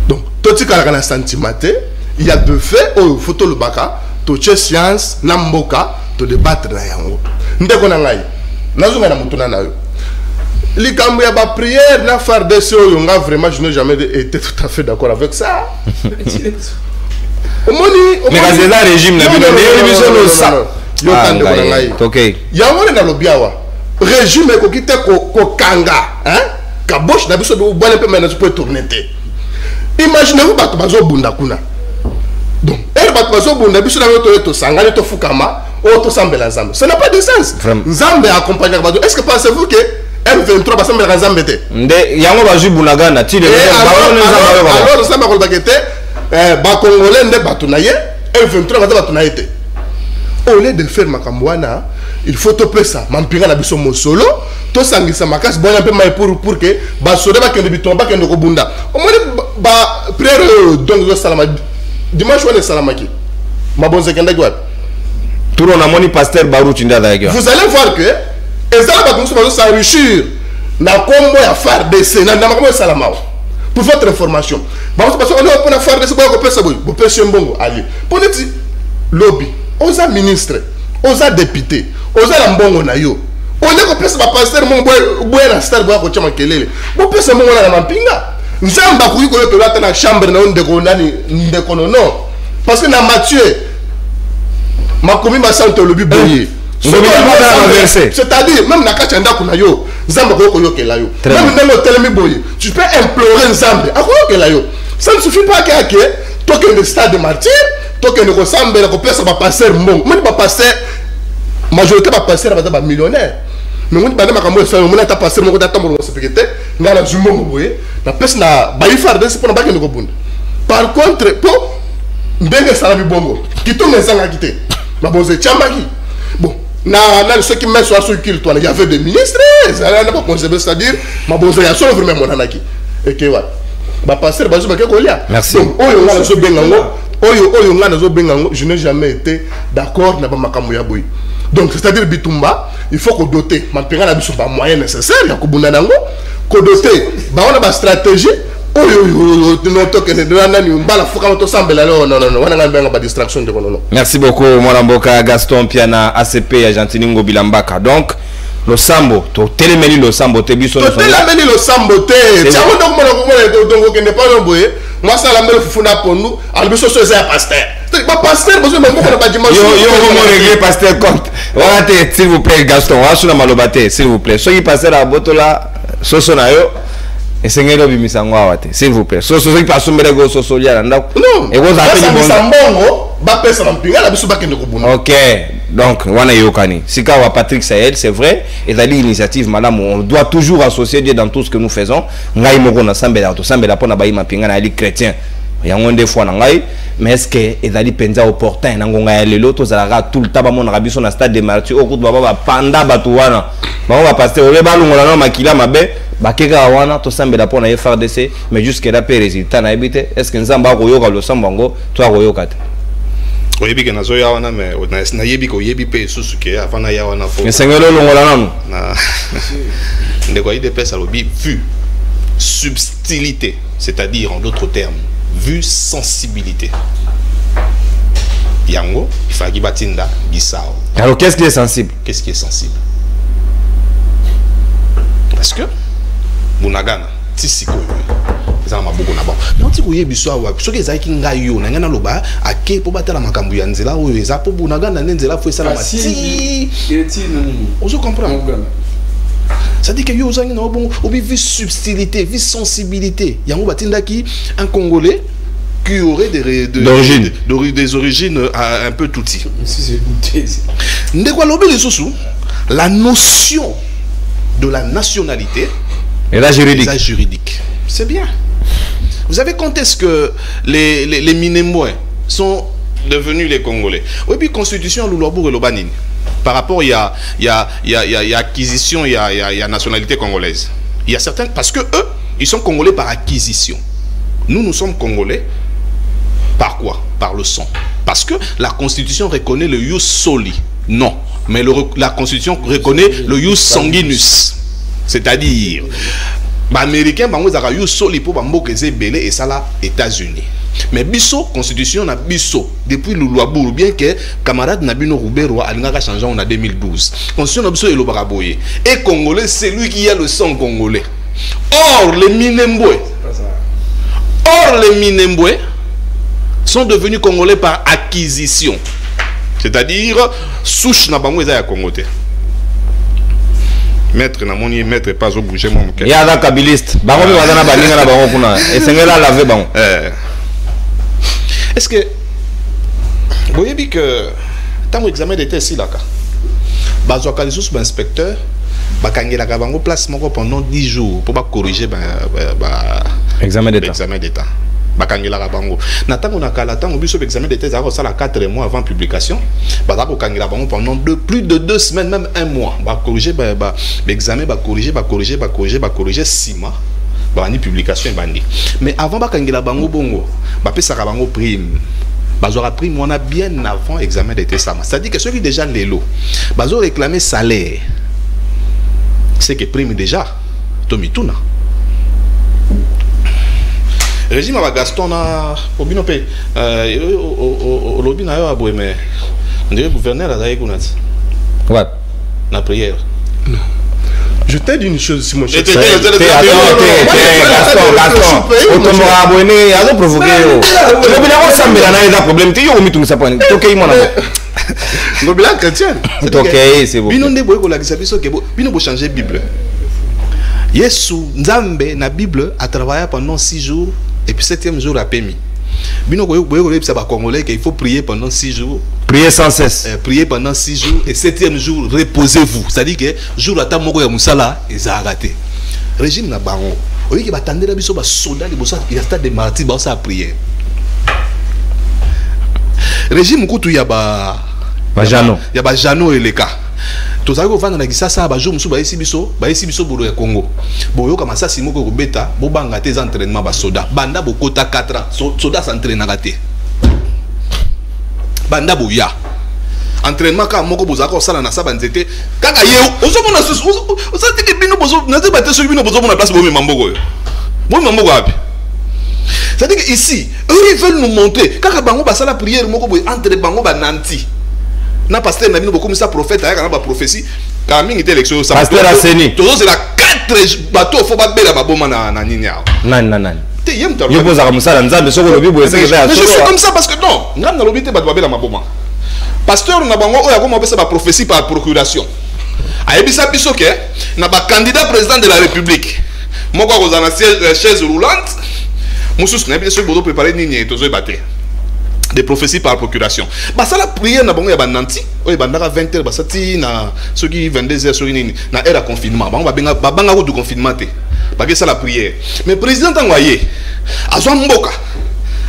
donc toti kala na sentimenté il y a deux faits au photo le baka to che science na mboka to débattre na yango ndeko na ngai nazunga na mutuna na yo likambo ya ba prière na FARDC yo nga vraiment je n'ai jamais été tout à fait d'accord avec ça mais quand c'est un régime na bino ne ça yo tande ko ngai okay ya ngone na lobiawa régime ko kite ko kanga hein kabosh na biso do bwana pe mena peut tourner té imaginez-vous bato bazo bunda kuna donc bato bazo bunda biso na to sangani to fukama o to sambela nzambe ça n'a pas de sens nzambe accompagne bato est-ce que pensez-vous que M23 ba sambela nzambe té nde yango bazu bunagana ti de alors ça m'a ko bakete ba congolais nde bato na ye M23 bato na été au lieu de faire makambwana il faut topé ça mampinga na biso mo solo to sangisa makasi bonya pe mai pour que ba soda ba kende bitomba kende ko bunda au moins ba prière donc yo salama dimanche on est salamaki ma bonze kende quoi tout on a moni pasteur Baruti ndada. Vous allez voir que et ça va commencer à s'enrichir na kombo ya FARDC na makambo salama pour votre information parce que on a pour FARDC ba ko pesa boy bo pesa mbongo ali pour neti lobby oza ministre oza député oza la mbongo na yo on est ko pesa ba pasteur mon boy na star boy ko chama kelele bo pesa mbongo na mampinga nzamba ku ko to lata na chambre na ndeko nani ndeko non parce que na Matthieu makomi ma santo lobby boye c'est-à-dire même na kachanda kuna yo nzamba ko yokela yo même dans l'hôtel mi boye tu peux implorer nzambe akokela yo ça ne suffit pas que token de stade de martyr token de ressemble ko pesa ba passer mbongo même ba passer majorité ba passer ba millionnaire mais on bana makambo ça on ta passer moko data mo sécurité ngala zumbongo boye na pesa na ba ifar de c'est pour na ba ke ko bunda par contre pour mbenge sala bi bongo kitonga zanga kité ma boze chambaki bon na ceux qui mettent sur ce culte il y avait des ministres c'est-à-dire ma bonze ya solo vraiment mon anaki et que ouais ba passer ba zuba ke ko lia merci donc oyo ngana zo bengango oyo ngana zo bengango je n'ai jamais été d'accord na ba makambo ya boy donc c'est-à-dire bitumba il faut que doter ma penga na biso ba moyens nécessaires ya ko bunda nango ko doter ba on a ba stratégie merci beaucoup Molamboka Gaston Piana ACP Argentine Ngobilambaka donc le sambo to telemeli le sambo te biso no telemeli le sambo te tiamo donc donc que n'est pas non boye moi ça la mele fufuna ponu al biso so ça pasteur ba pasteur besoin même ko na ba dimanche yo mo régler pasteur compte voilà s'il vous plaît Gaston wa suna malobate s'il vous plaît so yi pasteur a botola soso na yo et sengelo bimisango awate s'il vous plaît so qui passe mbele go so lia na non et go za pe bon sambongo ba pesa mpinga la biso ba kende ko buna OK donc wana yokani sika wa Patrick Sahel c'est vrai et la l'initiative madame on doit toujours associer Dieu dans tout ce que nous faisons ngai moko na sambela to sambela pona ba yima pinga na ali chrétien yango nde fois na ngai mais est-ce que ezali penza opportun na ngonga ya lelo to zalaka tout le temps ba mona biso na stade de martyrs au route baba panda batu wana ba pasteur ole ba lungola na makila mabe bakeka wana to sambela pona FARDC mais jusqu'à la résultat na ebite est-ce que nzamba ko yoka lo sambango to ko yoka te oyebi ke nazo ya wana mais na yebi ko yebi pe susu ke afana ya wana fo sengelo longola nanu na ndeko ide pesa lobi vu subtilité c'est-à-dire en d'autres termes vu sensibilité yango il faut qu'il batinda bisao. Alors qu'est-ce qui est sensible? Qu'est-ce qui est sensible? Parce que Bunagana tisiko ça m'a beaucoup na-bas non ti koye biso awa soki ezaki ngai yo na ngana loba ake po batala makambu ya nzela oyo eza po Bunagana nzela fo esala mati on se comprend. Ça dit que yo ozangi na bon obi vi subtilité vi sensibilité yango batindaki un Congolais qui aurait des origines un peu touti. La notion de la nationalité et la juridique. C'est bien. Vous savez quand est-ce que les Minembouins sont devenus les Congolais? Oui, puis constitution Loulobour et Lobanine. Par rapport, il y a acquisition, il y a nationalité congolaise. Il y a certains, parce que eux, ils sont Congolais par acquisition. Nous sommes Congolais par quoi? Par le sang. Parce que la Constitution reconnaît le ius soli. Non. Mais la Constitution reconnaît le ius sanguinus. C'est-à-dire, les Américains, ils ont ius soli pour les et ça là, États-Unis. Mais biso constitution na biso depuis le Louabourg bien que camarade Nabino Roubero a changé en 2012. Constitution na biso et l'Obaraboye. Et Congolais, c'est lui qui a le sang congolais. Or les Minemboués sont devenus Congolais par acquisition. C'est-à-dire souche na bango eza ya Congoté. Maître na moni maître pas au bouger mon cœur. Ya da kabiliste. Bango mi wadana balinga na bango kuna. Et sengela laver bango. Est-ce que vous voyez que tant examen d'état ici là bazo kalisus inspecteur bakangela ka bango place moko pendant 10 jours pour corriger examen d'état bakangela ka bango na tango na kala tango biso examen d'état ça ça 4 mois avant publication bazako kangela bango pendant plus de 2 semaines même 1 mois ba corriger examen ba corriger 6 mois bani publication bandi mais avant bakangela bango bongo ba pesa ka bango prime bazora prime on a bien avant examen d'état ça c'est-à-dire que ceux qui déjà les lots bazo réclamer salaire c'est que prime déjà Tomituna. Régime à Gaston na Obino P. Au lobby na yo aboué mais on dirait gouverneur à Daïkounat. Ouais. La prière. Non. Je t'ai dit une chose, si mon chef. Gaston, autant abonné, à provoquer. Le bilan ensemble, il y a un problème. Tu as mis tout ça pour nous. Ok, mon ami. Le bilan chrétien. C'est ok, c'est bon. Bino ndebo ko la kisabiso ke bino bo changer Bible. Yesu Nzambe na Bible a travaillé pendant 6 jours et puis 7e jour a permis. Bino ko ça ba congolais qu'il faut prier pendant 6 jours. Priez sans cesse. Priez pendant 6 jours et 7e jour reposez-vous. C'est-à-dire que jour ata moko ya musala ezarate. Régime na bango. Oyi ki batandela biso ba soldat liboso ya stade de martyrs ba sa prière. Régime kutu ya ba Jano. Ya ba Jano eleka. Tozali ko vanda na kisasa ba jour musu ba esi biso bolo ya Congo. Boyo kama sasi moko ko beta bo banga te entraînement ba soda. Banda bo kota 4 ans. Soda s'entraîne na te. Banda boya. Entraînement ka moko bozaka osala na saba nzete. Kaka yeo ozo mona ozo tiki bino bozo na te bateso bino bozo mona place bo me mamboko yo. Bo mamboko api. C'est-à-dire que ici, eux ils veulent nous montrer kaka bango basala prière moko boy entre bango ba nanti. Na pasteur na bino beaucoup ça prophète aya kana ba prophétie ka mingi te élection ça pasteur Aseni tozo c'est la 4 bateau faut ba bela ba boma na ninya nan te yem ta yo poza musala nzambe soko lobi boye c'est que je suis comme ça parce que non ngam na lobi te ba bela maboma pasteur na bango oya ko pesa ba prophétie par procuration ayebisa biso ke na ba candidat président de la république moko ko za na chaise roulante mususu na biso bodo préparer ninya tozo battre des prophéties par procuration. Bah ça la prière na bango ya bananti, oye bandaka 20h basati na ceux qui 22h sur une na era confinement. Bango banga ko du confinement te. Parce que ça la prière. Mais président Tangoye azwa mboka.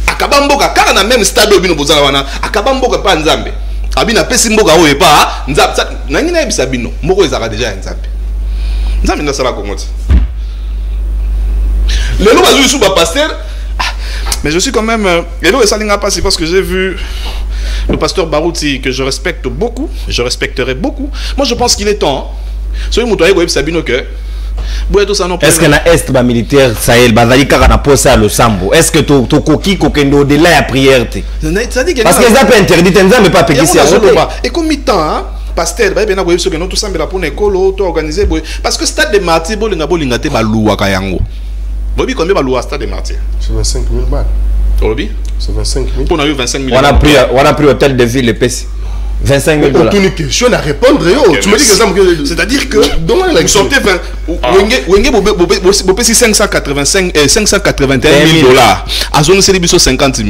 Akaba mboka kaka na même stade obino bozala wana, akaba mboka pa Nzambe. Abina pesi mboka oye pa Nzambe. Na ngina ebisa bino, moko ezaka déjà Nzambe. Nzambe na sala kongote. Le lo bazu sous ba pasteur. Mais je suis quand même... Et là, ça n'a pas, c'est parce que j'ai vu le pasteur Barouti, que je respecte beaucoup, je respecterai beaucoup. Moi, je pense qu'il est temps. Est-ce que na est ba militaire Sahel bazali kaka na posa le sambo? Est-ce que to koki kokendo de la prière te? Parce que ça peut interdit Nzambe pas péquer si et comme temps hein pasteur ba bena boyeso que non tout sambela pour école to organiser parce que stade de martyrs bolinga bolinga te ba luwa kayango. Bobi combien va louer stade de martyrs? C'est 25 000 balles. Bobi? C'est 25 000. On a eu 25 000. On a pris hôtel de ville EPC. 25 000 $. On une question à répondre. Tu me dis que ça me... C'est-à-dire que vous sortez 581 000 $. À zone c'est 50 000.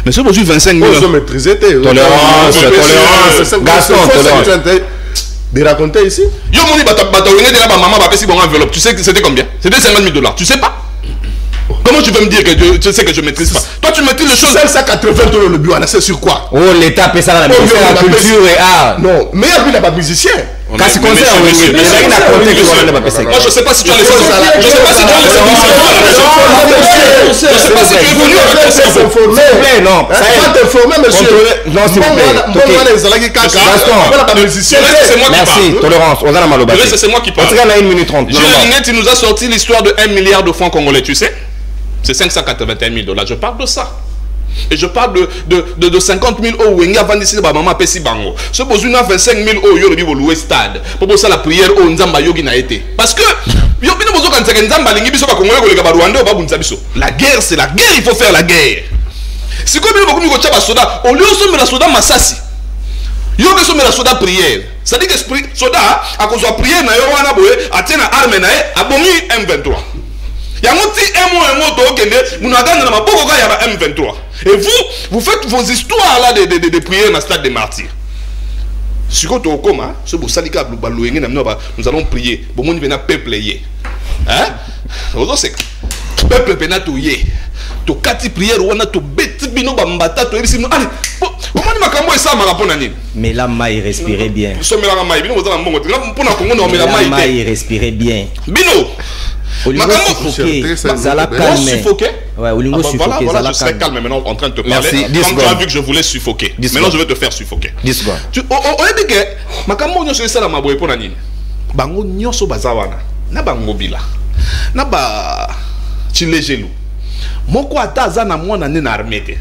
Mais si vous avez 25 000 $. Maîtriser tolérance. Gaston, tolérance. De raconter ici? Yo moni bata wenge de la maman va passer bon enveloppe. Tu sais que c'était combien? C'était 50 000 $. Tu sais pas? Comment tu veux me dire que tu sais que je maîtrise pas? Toi tu maîtrises les choses. 580 $ le bureau, c'est sur quoi? Oh l'État paie ça dans la culture et art. Non, mais il n'y a pas de musicien. Quand c'est concert, moi je sais pas si tu as les je sais pas si tu as les je sais pas si tu es venu informer. Non, ça est pas informé monsieur. Non s'il vous plaît. Merci, tolérance. On a la maloba. C'est moi qui parle. On a 1 minute 30. Tu nous as sorti l'histoire de 1 milliard de francs congolais, tu sais? C'est 581 000 $. Je parle de ça. Et je parle de 50 000 € où avant d'ici maman pesi bango. Ce besoin 25 000 € yo le louer stade. Pour ça la prière au Nzamba yogi na été. Parce que yo bino bozo kan tsaka Nzamba lingi biso ba Congolais ko le ba Rwanda ba bunza biso. La guerre c'est la guerre, il faut faire la guerre. Si ko bino bokomi ko tchaba soda, au lieu so la soda masasi. Yo ke so la soda prière. Ça dit que soda a ko so prière na yo wana boye atena arme na e abomi M23. Et vous faites vos histoires là de prières dans le stade des martyrs. Nous allons prier. Peuple hein? Peuple penatouye. To kati prière wana to beti bino bambata to ebisi allez comment makambo esa marapona nini mais la maille respirait bien so mela maille bino bozala mbongo te pona kongo no mela maille la maille respirait bien bino makambo zala calme suffoqué ouais olingo suffoqué voilà je serai calme maintenant en train de te parler comme tu as vu que je voulais suffoquer maintenant je vais te faire suffoquer tu oyebi ke makambo nyonso esala maboye pona nini bango nyonso bazawana na bango bila na ba chilejelu moko ata za na mwana ne na armée te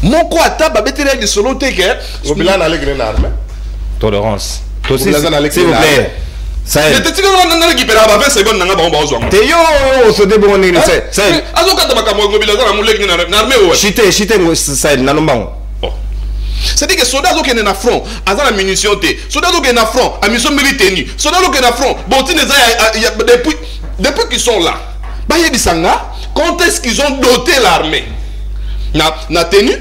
moko ata ba betere di solo te ke Obila na legre na armée Tolérance. S'il vous plaît. Ça je te dis que na récupérer ba 20 secondes na ba ozwa te yo so de bon ni c'est azo ka tabaka mo Obila za na mo legre na armée o chité ça na lombango. C'est-à-dire que soldats qui sont en front, ils ont la munition. Soldats qui sont en front, la mission militaire. Soldats qui sont en front, depuis qu'ils sont là, quand est-ce qu'ils ont doté l'armée? Na tenue.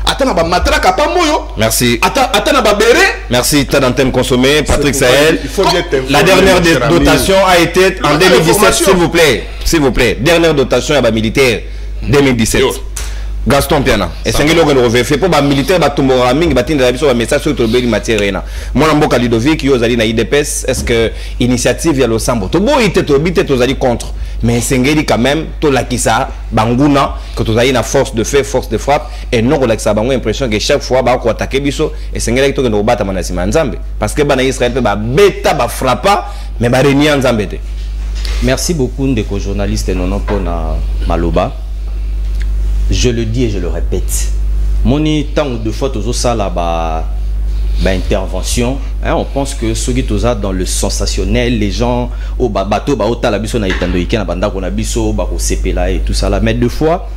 Attends, na matraque pas moyo. Merci. Attends, na béré. Merci, t'as d'antenne consommée, Patrick Sahel. La dernière dotation a été en 2017, s'il vous plaît. S'il vous plaît. Dernière dotation à militaire 2017. Gaston Piana. Et c'est un peu fait pour les militaires, les militaires, message sur le matière. Moi, je suis Ludovic, qui est na IDPS. Est-ce que l'initiative est le sambo? Tout bon, il était contre. Mais c'est quand même, tout la qui ça, Banguna, que tu as une force de fait, force de frappe, et non, on a l'impression que chaque fois, on attaque Bisso, et c'est un peu que nous battons Manasima Nzambe. Parce que Bana Israël, bêta, frappa, mais régner Nzambe. Merci beaucoup, Ndeko journaliste, non pour Maloba. Je le dis et je le répète. Mon temps ou deux fois, tout ça là, intervention. On pense que ceux qui sont dans le sensationnel, les gens au bateau, au talabiso na itando ikena banda ko na biso ba ko sepela et tout ça là. Mais deux fois,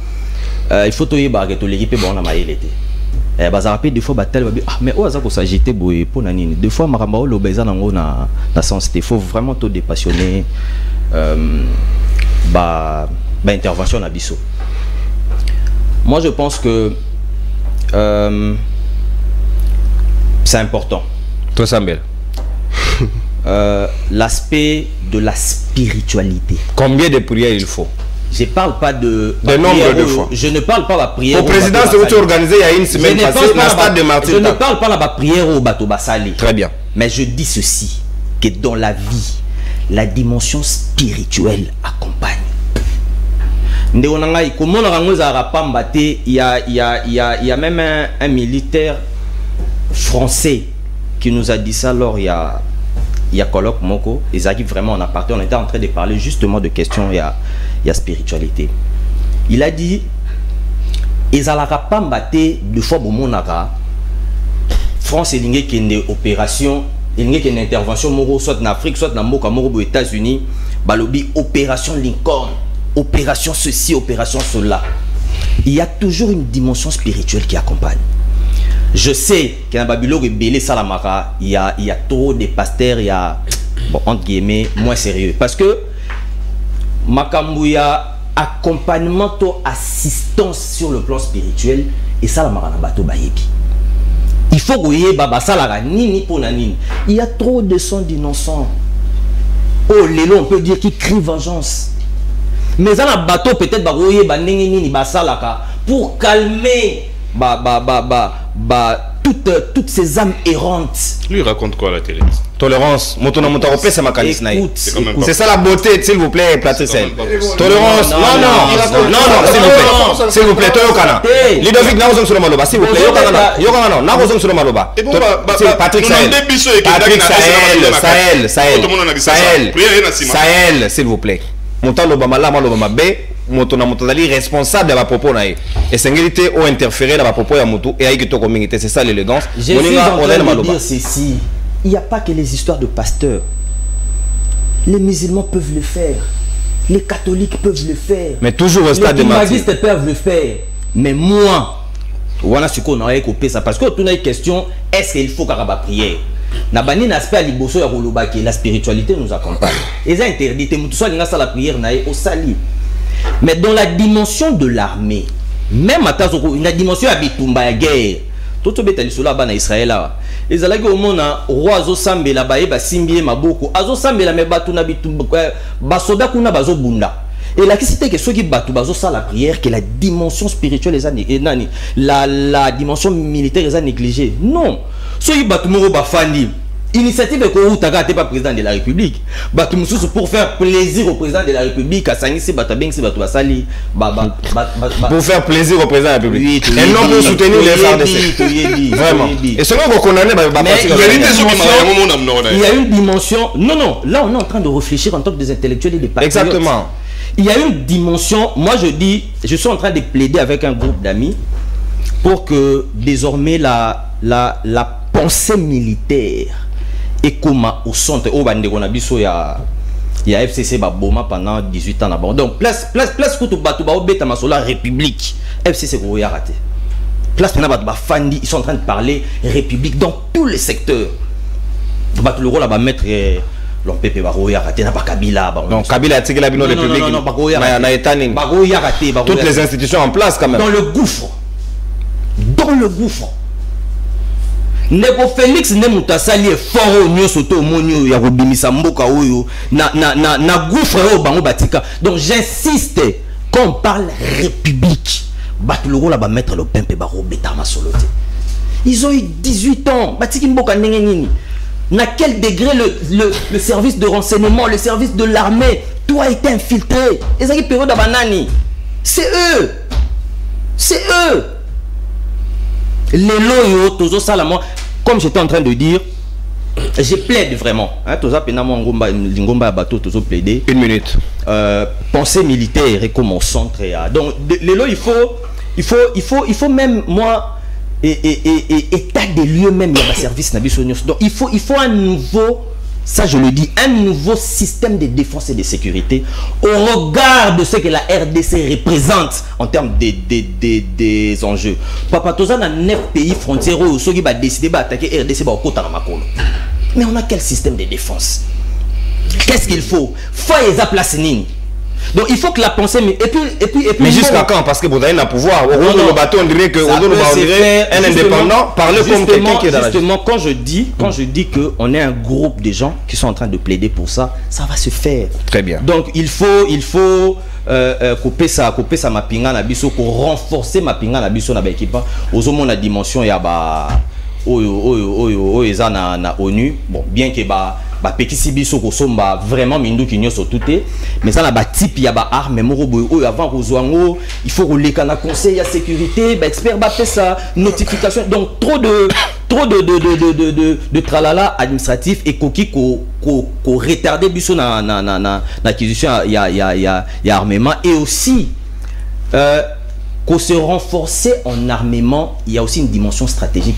il faut toyer ba to l'équipe bon na maïlete. Baza rapide deux fois batel ba ah mais oza ko s'agiter boye pour nanini. Deux fois maramba lo beza nango na sens il faut vraiment tout dépassionner intervention na biso. Moi, je pense que c'est important. Toi, Samuel. L'aspect de la spiritualité. Combien de prières il faut? Je ne parle pas de nombre de fois. Je ne parle pas de la prière. Au président, c'est vous organisé il y a une semaine passée dans le stade de Martin. Je ne parle pas de la prière au bateau Bassali. Très bien. Mais je dis ceci, que dans la vie, la dimension spirituelle accompagne. Il y a même un militaire français qui nous a dit ça lors il y a colloque Moko. Ils arrivent vraiment en aparté. On était en train de parler justement de questions il y a spiritualité. Il a dit ils allaient pas mbaté deux fois pour mon France et l'ingé qui est une opération, l'ingé qui est une intervention Moro soit en Afrique soit dans Moka Moro aux États-Unis. Balobi opération Lincoln. Opération ceci, opération cela. Il y a toujours une dimension spirituelle qui accompagne. Je sais qu'en Babylone et Bélé Salamara, il y a trop de pasteurs, il y a, bon, entre guillemets, moins sérieux. Parce que Makambouya, accompagnement, assistance sur le plan spirituel, et Salamara Nabato Bayebi. Il faut que vous Baba Salara, ni pour nanine. Il y a trop de sons d'innocents. Oh, Lélo, on peut dire qu'il crie vengeance. Mais dans le bateau, peut-être, pour calmer toutes ces âmes errantes. Lui raconte quoi à la télé? Tolérance. C'est ça la beauté, s'il vous plaît, Patrick. Tolérance. Non, s'il vous plaît. Toyokana. Ludovic, n'avons sur le maloba. S'il vous plaît. Yokana, n'avons sur le maloba. Patrick Sahel, s'il vous plaît. Montant l'Obama là, l'Obama B, Montali responsable de la propos naïe. Et c'est ngélité ou interféré dans la propos ya Moutou et aïe communauté, c'est ça l'élégance. Je suis en train de dire ceci. Il n'y a pas que les histoires de pasteurs. Les musulmans peuvent le faire. Les catholiques peuvent le faire. Mais toujours au stade de martyrs. Les islamistes peuvent le faire. Mais moi, voilà ce qu'on a écopé ça. Parce que tout a une question, est-ce qu'il faut qu'à prier? Nabani n'aspect à l'iboso ya Rolobaki, la spiritualité nous accompagne. Et ça interdit, tout ça, il y a la prière au sali. Mais dans la dimension de l'armée, même à la dimension de la guerre, tout le monde est là Israël. Les alliés au monde, roi Azo Sambe la baie, Simbié Maboko, Azo Sambe la mebatu na bitumba, Basoda kuna bazo bunda. Et là, c'était que ceux qui battent ça la prière, que la dimension spirituelle la dimension militaire les a négligée. Non. Ceux qui battent Moro Bafandi, Initiative que Outaka n'était pas président de la République. Pour faire plaisir au président de la République, pour faire plaisir au président de la République. Et non pour soutenir les FARDC. Vraiment. Et selon vous condamnez, il y a une dimension. Non, là on est en train de réfléchir en tant que des intellectuels et des patriotes. Exactement. Il y a une dimension. Moi je dis, je suis en train de plaider avec un groupe d'amis pour que désormais la pensée militaire et comme au centre au bande on a biso ya FCC Boma pendant 18 ans là-bas. Donc place que batu ba obeta masola République FCC ko ya raté. Place na batu ba fandi, ils sont en train de parler République dans tous les secteurs. Batu le rôle là ba mettre l'OMPP ba ya raté na ba Kabila ba. Donc Kabila a tiré la bino République. Non, ba ya raté. Toutes les institutions en place quand même. Dans le gouffre. Nebo Félix ne mutasali fort nyo soto monyo ya kobimisa mboka oyo na gouffre o bango batika. Donc j'insiste qu'on parle République. Batuloko la ba mettre le pempe ba robeta masolote. Ils ont eu 18 ans, batiki mboka ndenge nini. Na quel degré le service de renseignement, le service de l'armée, tout a été infiltré. Ezaki période banani. C'est eux. Les loyaux, toujours ça, comme j'étais en train de dire, je plaide vraiment. Une minute. Pensée militaire et comme au centre. Donc, les loyaux, il faut même, moi, état des lieux même, il y a un service. Donc, il faut un nouveau. Ça, je le dis, un nouveau système de défense et de sécurité au regard de ce que la RDC représente en termes des enjeux. Papa Toza dans 9 pays frontières où ceux qui va décider d'attaquer RDC au côté de Makolo. Mais on a quel système de défense? Qu'est-ce qu'il faut? Faut les applacer. Donc il faut que la pensée et puis mais jusqu'à quand? Parce que vous avez un pouvoir. Le bateau on dirait que un indépendant parle comme quelqu'un qui est dans la justement quand je dis que on est un groupe de gens qui sont en train de plaider pour ça, ça va se faire. Très bien. Donc il faut couper ça mapinga na biso pour renforcer mapinga na biso na ba équipe aux hommes la dimension ya ba eza na ONU. Bon, bien que petit sibiso ko somba vraiment mindu kinyo so touté, mais ça na ba type ya ba arme moko boy avant kozwango il faut rouler kana conseil à sécurité ba expert ba fait ça notification. Donc trop de tralala administratif et koki ko retarder biso na acquisition ya armement et aussi qu'on se renforcer en armement. Il y a aussi une dimension stratégique.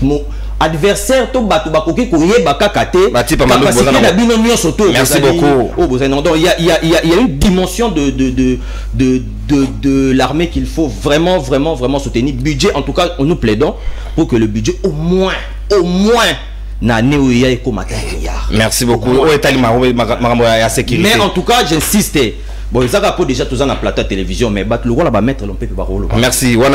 Adversaire to batu bakoki koye bakakate merci beaucoup. Donc il y a une dimension de l'armée qu'il faut vraiment soutenir. Budget, en tout cas nous plaidons pour que le budget au moins merci beaucoup. Mais en tout cas j'insiste. Bon, ils ont déjà tous en plateau de télévision, mais le rôle va mettre l'OMP Barolo. Merci. On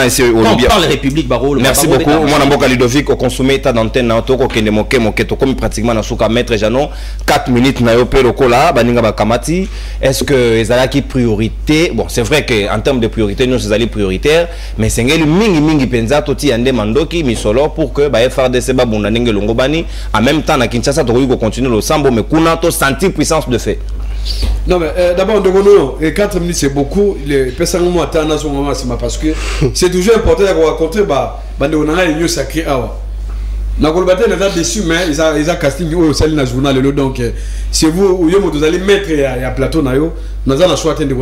parle République Barolo. Merci beaucoup. Moi, Namboka Ludovic, au consommer état d'antenne, au Kende Moke, comme pratiquement dans Souka Maître Jano, 4 minutes, na yope lokola, baninga bakamati. Est-ce que les alaki priorité? Bon, c'est vrai qu'en termes de priorité, nous, c'est allés prioritaires, mais c'est un mingi penza, toti ande mandoki, misolo, pour que, FRDC babunda nenge longobani, en même temps, na Kinshasa, tu continuer le sambo, mais qu'on a senti puissance de fait. Non mais d'abord 4 minutes c'est beaucoup. Les personnes qui attendent à ce moment parce que c'est toujours important de rencontrer on a une sacrée awa. Na kolbate n'a dessus mais ils a casting au salle na journal donc c'est vous allez mettre à plateau na yo nous allons choisir de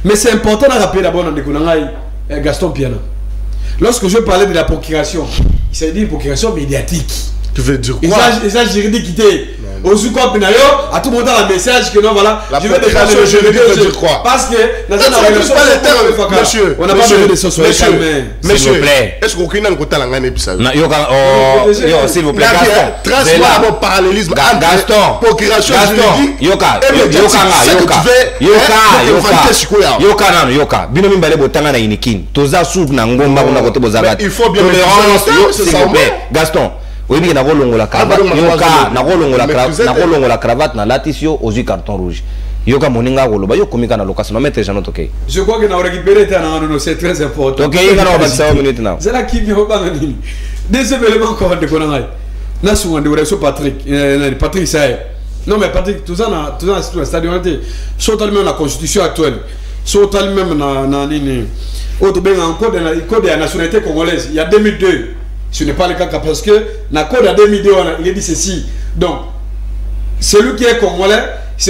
mais c'est important de rappeler d'abord dans Gaston Piana. Lorsque je parlais de la procuration, il s'est dit procuration médiatique. Tu veux dire quoi? Et ça juridique qui était au Zoukop Penayo, à tout le monde dans le message que non, voilà, je vais défendre le juridique veut dire quoi? Parce que dans la monsieur, on n'a pas besoin de ce soir. S'il vous plaît. Est-ce qu'aucun n'a pas un épisode? S'il vous plaît, Gaston. Parallélisme Gaston. Procuration juridique. Yoka. Bino mimbale botanga na inikin. Toza souk na ngomba kuna kote bozagat. Il faut bien s'il vous plaît. Gaston. Oui, il y a la cravate, na latisio aux carton rouge. Yoka moninga goloba yo komika na location na mettre jano toke. Je crois que na récupérer c'est très important. OK, il y a 25 minutes now. C'est là qui vient pas nini. Des événements encore de konangai. na souvent de Patrick Saïd. Non mais Patrick, tout ça na stade surtout même la constitution actuelle, surtout même na nini autre bien encore dans code de la nationalité congolaise, il y a 2002. Ce n'est pas le cas parce que dans le code de 2002 il est dit ceci. Donc celui qui est congolais,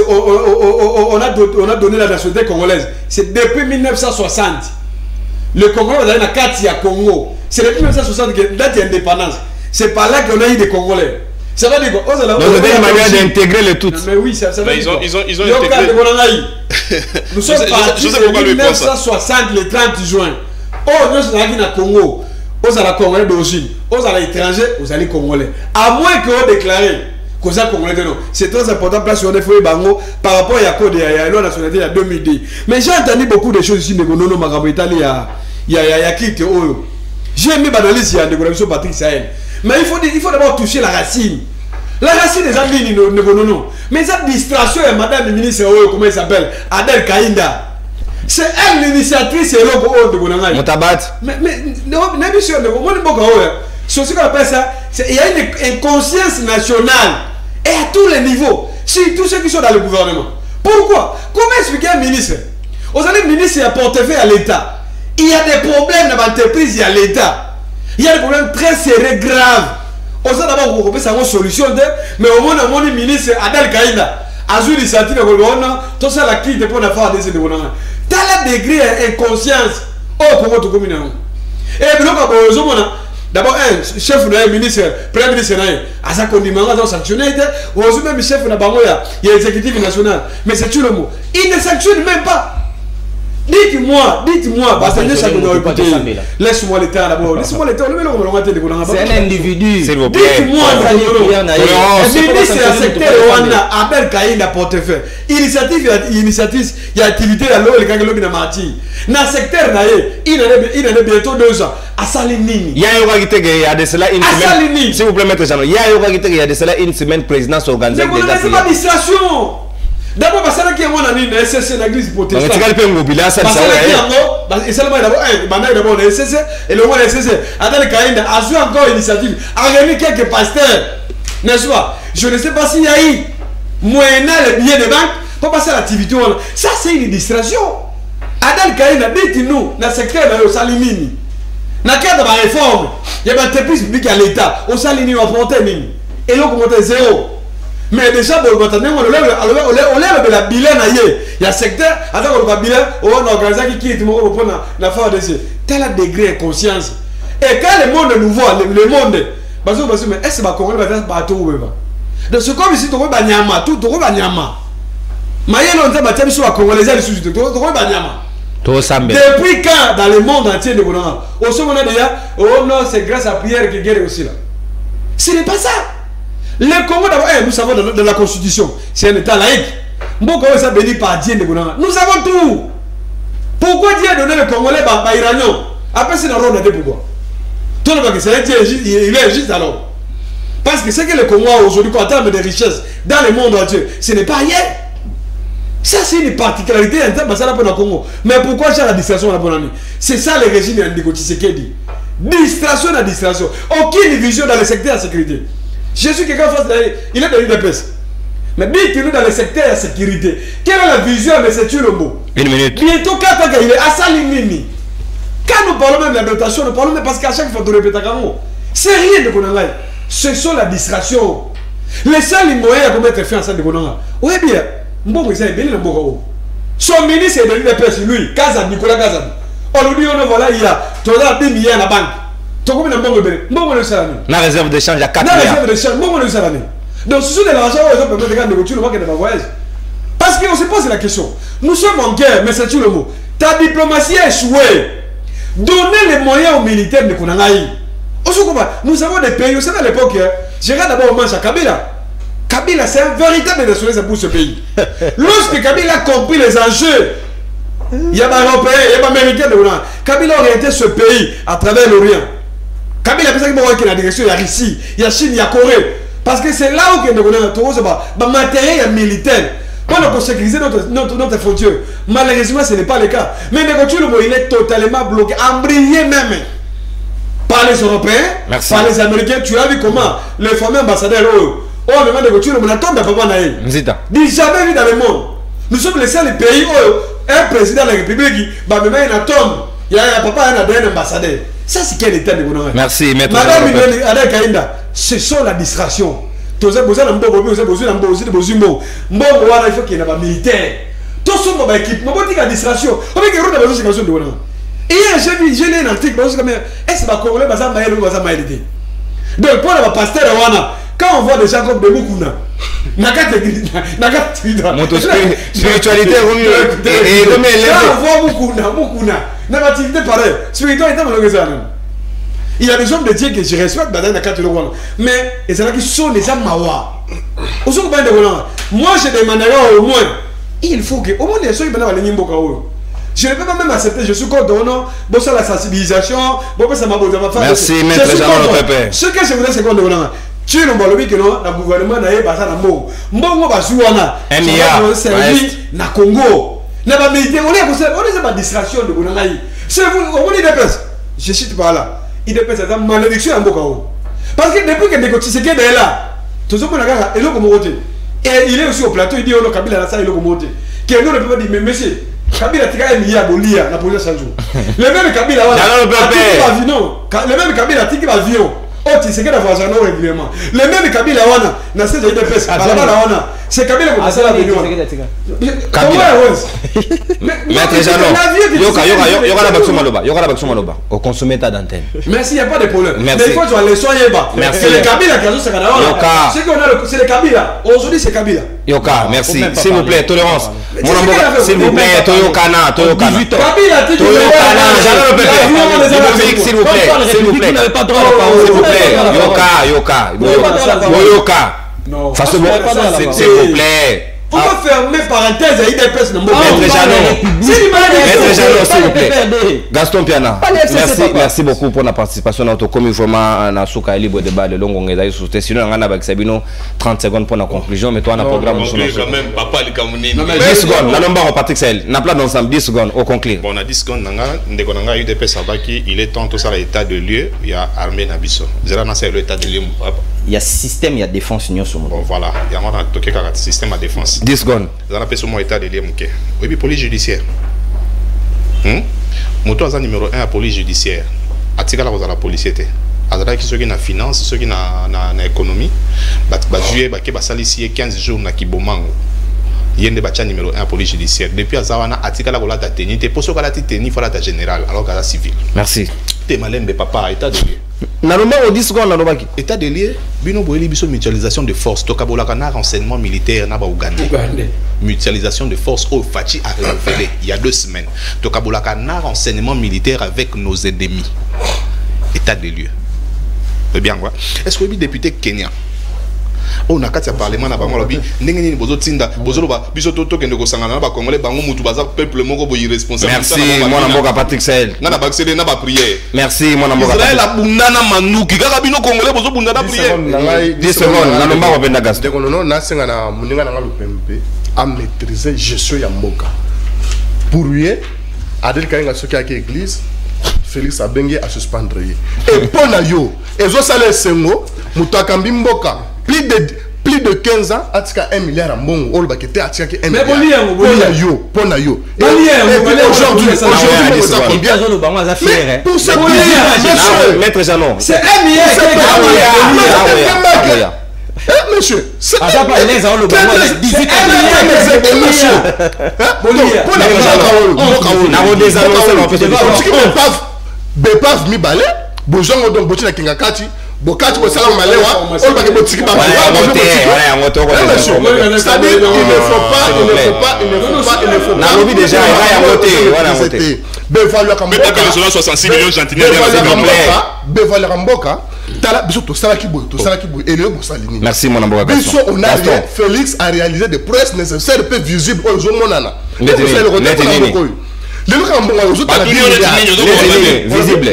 on a donné la nationalité congolaise. C'est depuis 1960. Le Congo va aller dans 4 à Congo. C'est depuis 1960 que date d'indépendance. C'est par là qu'on a eu des Congolais. Ça veut dire quoi? Donc c'est une manière d'intégrer le tout. Mais oui, ça veut dire ils ont intégré. Nous sommes partis en 1960 le 30 juin. Oh, nous sommes allés dans Congo. Aux allez Congolais d'origine. Aux allez étrangers, aux allez Congolais. À moins que vous déclarez que ça Congolais de non. C'est très important place sur des feuilles bango par rapport à code de la nationalité il y a 2010. Mais j'ai entendu beaucoup de choses ici mais non Magambo Italie il y a qui que oh. J'ai aimé banaliser il y a de Patrick Saïd. Mais il faut d'abord toucher la racine. La racine des amis non. Mais cette distraction est madame le ministre comment il s'appelle Adel Kainda. C'est elle l'initiatrice et l'autre de Gonanga. Motabat. Mais n'est bien sûr de moi c'est ce qu'on appelle ça, il y a une inconscience nationale et à tous les niveaux, sur tous ceux qui sont dans le gouvernement. Pourquoi? Comment expliquer un ministre? Vous allez ministre il y a portefeuille à l'État. Il y a des problèmes dans l'entreprise, il y a l'État. Il y a des problèmes très sérieux, graves. On sait d'abord qu'on peut savoir une solution, mais au moins le ministre Adel Kainda a joué l'initiative de Gonanga, tout ça la quitte pour la faire des Gonanga. T'as le degré d'inconscience. Oh, pour votre commune. Et donc, d'abord, un chef de ministre, premier ministre, à sa condiment, à sanctionner, ou même chef de Bangoya, il y a l'exécutif national. Mais c'est tout le mot. Il ne sanctionne même pas. Dites-moi, parce que laisse-moi l'État d'abord. Laisse-moi l'État. C'est un individu. S'il vous plaît. Dites-moi, le ministre du secteur Rwanda, Abel Kaïda portefeuille. Initiative, il y a activité dans l'eau, les Kangelo qui n'a menti. Dans le secteur, il en a bientôt 2 ans. À Salinini. Il y a eu de cela une semaine. S'il vous plaît, maître Jean, il y a eu de cela une semaine présidence organisée. Mais vous n'avez pas de distraction. D'abord, parce que moi, on a une SSC dans l'église protestante. Parce que d'abord, le SSC et le roi de SSC, Adel Kainda a joué encore une initiative, a réuni quelques pasteurs. N'est-ce pas? Je ne sais pas s'il y a eu moyennant les billets de banque pour passer à l'activité. Ça, c'est une distraction. Adel Kainda, dites-nous, dans le secteur de Salimini, dans le cadre de la réforme, il y a une entreprise publique à l'État, au Salimini, on a apporté et l'on commenté 0. Mais déjà, on lève la bilan. Il y a un secteur, attends, on va bilan, on va organiser qui est la fin de ce. Tel a degré de conscience. Et quand le monde nous voit, le monde, mais est-ce que le Congo va faire bateau? Donc, c'est comme si tu vois Banyama, tout le Banyama. Mais il y a longtemps, tu as vu la Congolaise, tu vois Banyama. Depuis quand dans le monde entier de Bonheur, au sommet déjà, oh non, c'est grâce à Pierre qui guérit aussi là. Ce n'est pas ça. Le Congo d'abord, nous savons dans la constitution, c'est un état laïque. Bon, comment ça béni par Dieu de Bonheur? Nous savons tout. Pourquoi Dieu a donné le Congolais à Iranien? Après, c'est dans le rôle de pourquoi? Tout le monde c'est un Dieu, il est juste alors. Parce que ce que le Congo a aujourd'hui, en termes de richesse, dans le monde entier, ce n'est pas rien. Ça, c'est une particularité interne, ça n'a Congo. Mais pourquoi j'ai la distraction à la c'est ça le régime de Tshisekedi. Distraction à distraction. Aucune vision dans le secteur de la sécurité. Je suis quelqu'un face il est dans l'UDPS. Mais dites-nous dans le secteur de la sécurité, quelle est la vision de ce Tulombo? Une minute. Bientôt, quand il est à Salimini. Quand nous parlons même de la dotation, nous parlons même parce qu'à chaque fois, tu répètes à Kamo. C'est rien de Konanga. Ce sont la distraction. Les seuls moyens à mettre fin à ça de Konanga. Oui, bien. Son ministre est de l'UDPS, lui, Kazan, Nicolas Kazan. On lui dit, voilà, il y a 10 milliards à la banque. La réserve de change à 4 milliards. Donc, ce sont des argents où ils ont permis de gagner le voyage. Parce qu'on se pose la question. Nous sommes en guerre, mais c'est tout le mot. Ta diplomatie a échoué. Donnez les moyens aux militaires de Konangaï. Nous avons des pays, vous savez à l'époque, je regarde d'abord au manche à Kabila. Kabila, c'est un véritable nationaliste pour ce pays. Lorsque Kabila a compris les enjeux, il y a des Européens, il y a des Américains de Konangaï. Kabila a orienté ce pays à travers l'Orient. Kabila a pensé qu'il y a la direction, il y a Russie, il y a Chine, il y a Corée. Parce que c'est là où il y a le matériel militaire. Pour sécuriser notre frontière. Malheureusement, ce n'est pas le cas. Mais il est totalement bloqué, embrayé même. par les Européens, par les Américains. Tu as vu comment les fameux ambassadeurs, on demande de voiture, on attend de papa naïf. Dis jamais vu dans le monde. Nous sommes les seuls pays où un président de la République qui va me mettre une tombe. Il y a un papa, un ambassadeur. Ça, c'est quel état de bonheur. Merci, maître. Madame Adel Kainda, ce sont la distraction. Tu as besoin d'un bon il faut qu'il y ait un militaire. Tout ce sont des équipements, il y a une distraction. On veut qu'il y ait une distraction de bonheur. Et j'ai lu un article, est-ce que c'est Congolais, donc pour le pasteur, quand on voit des gens comme de Mukuna, spiritualité, quand on voit Mukuna, l'activité pareille, spiritualité, il y a des hommes de Dieu que je respecte, mais et c'est là qui sont les hommes mawa. Moi je demanderais au moins, il faut que, au moins les gens qui viennent à l'Imboka. Je ne peux pas même accepter, je suis contre la sensibilisation, merci, maître Jean Pépé. Ce que je voudrais, c'est qu'on demande. Tu ne vois pas que le gouvernement n'a pas ça dans le monde. Mbongo va jouer na servi na Congo. Na ba militaire, on est pas distraction de Bonanaï. C'est vous, on est des personnes. Je cite par là. Il est peut-être une malédiction à Mbokao. Parce que depuis que Ndeko Tshisekedi est là, tout ce qu'on a gagné, il est comme Moté. Et il est aussi au plateau, il dit on a Kabila là ça, il est comme Moté. Qui nous ne peut pas dire mais monsieur. Kabila tika emiya bolia na police sanjo. Le même Kabila là. Le même Kabila tika va avion. Oh tu sais que la voisin non régulièrement. Le même Kabila wana na ces de pèse. Wana. C'est Kabila qui passe la avion. Kabila. Maître Jano. Yoka la baction maloba. Yoka la baction maloba. Au consommer ta d'antenne. Merci, il y a pas de problème. Mais il faut les soigner pas. C'est le Kabila qui a joué ça là. C'est qu'on a c'est le Kabila. Aujourd'hui c'est Kabila. Yoka, merci. S'il vous plaît, tolérance. Mon amour, s'il vous plaît, Toyokana. Kabila, s'il vous plaît, s'il vous plaît. S'il vous plaît, Yoka. Non. S'il vous plaît. Pourquoi fermer parenthèse à IDPS dans mon Maître Jano, s'il vous plaît. Gaston Piana, merci beaucoup pour la participation. Notre commis vraiment na souka libre débat de longue ngeza souté. Sinon on a avec Sabino 30 secondes pour la conclusion. Mais toi on a programme sur quand même papa les Camerounais. 10 secondes. La nombre Patrick Sel. Na plan ensemble 10 secondes au conclure. Bon on a 10 secondes nanga ndeko nanga UDPS abaki il est temps tout ça l'état de lieu. Il y a armée na biso. Zera na c'est l'état de lieu. Il y a système, il y a défense union sur bon voilà, il y a un toqué système à défense. 10 secondes. Vous avez sur mon état de lieu. Oui, puis police judiciaire. Moto a numéro 1 à police judiciaire. Atika la la police. Azara qui ceux qui na finance, ceux qui na économie. Ba juillet ba ke ba salici 15 jours na kibomango. Yende bacha numéro 1 à police judiciaire. Depuis Azawana atika la ta tenue, te poso kala ti tenue fala ta général alors qu'à la civil. Merci. Te malembe papa état de lieu. Naloma au 10 secondes nalobaki. État de lieu, bino boeli biso mutualisation de force, tokabola kana renseignement militaire na ba Ouganda. Mutualisation de force au Fachi a révélé il y a 2 semaines. Tokabola kana renseignement militaire avec nos ennemis. État de lieu. C'est bien quoi. Est-ce que le député Kenya on a quatre parlement na bango lobi ndenge ni bozo tinda bozo loba biso toto kende ko sangana na ba congolais bango mutu baza peuple moko bo irresponsable. Merci mon amboka Patrick Sel. Na ba accéder na ba prière. Merci mon amboka. Israël a bundana manuki kaka bino congolais bozo bundana prière. 10 secondes na nomba ko benda gas. De kono na senga na muninga na lupempe a maîtriser gestion ya mboka. Pour lui Adel Kainga soki à église Félix Abengue a suspendre. Et pona yo ezo sala sengo mutu akambi mboka plus de 15 ans, atika 1 milliard à Mbongo, on va quitter atika 1 milliard. Mais pona yo. Aujourd'hui, c'est combien? Mais pour ce pays, maître Janon. C'est 1 milliard. Monsieur, c'est un milliard. Bokati ko sala malewa on va que botiki ba c'est-à-dire il ne faut pas na lobby déjà il va y voter bevalua comme mais 66 millions gentiment bevalua mboka tala biso to sala ki boy et le bosalini. Merci mon amboka. Biso on a Félix a réalisé des prouesses nécessaires peu visibles aux monana. Les locaux ont visible.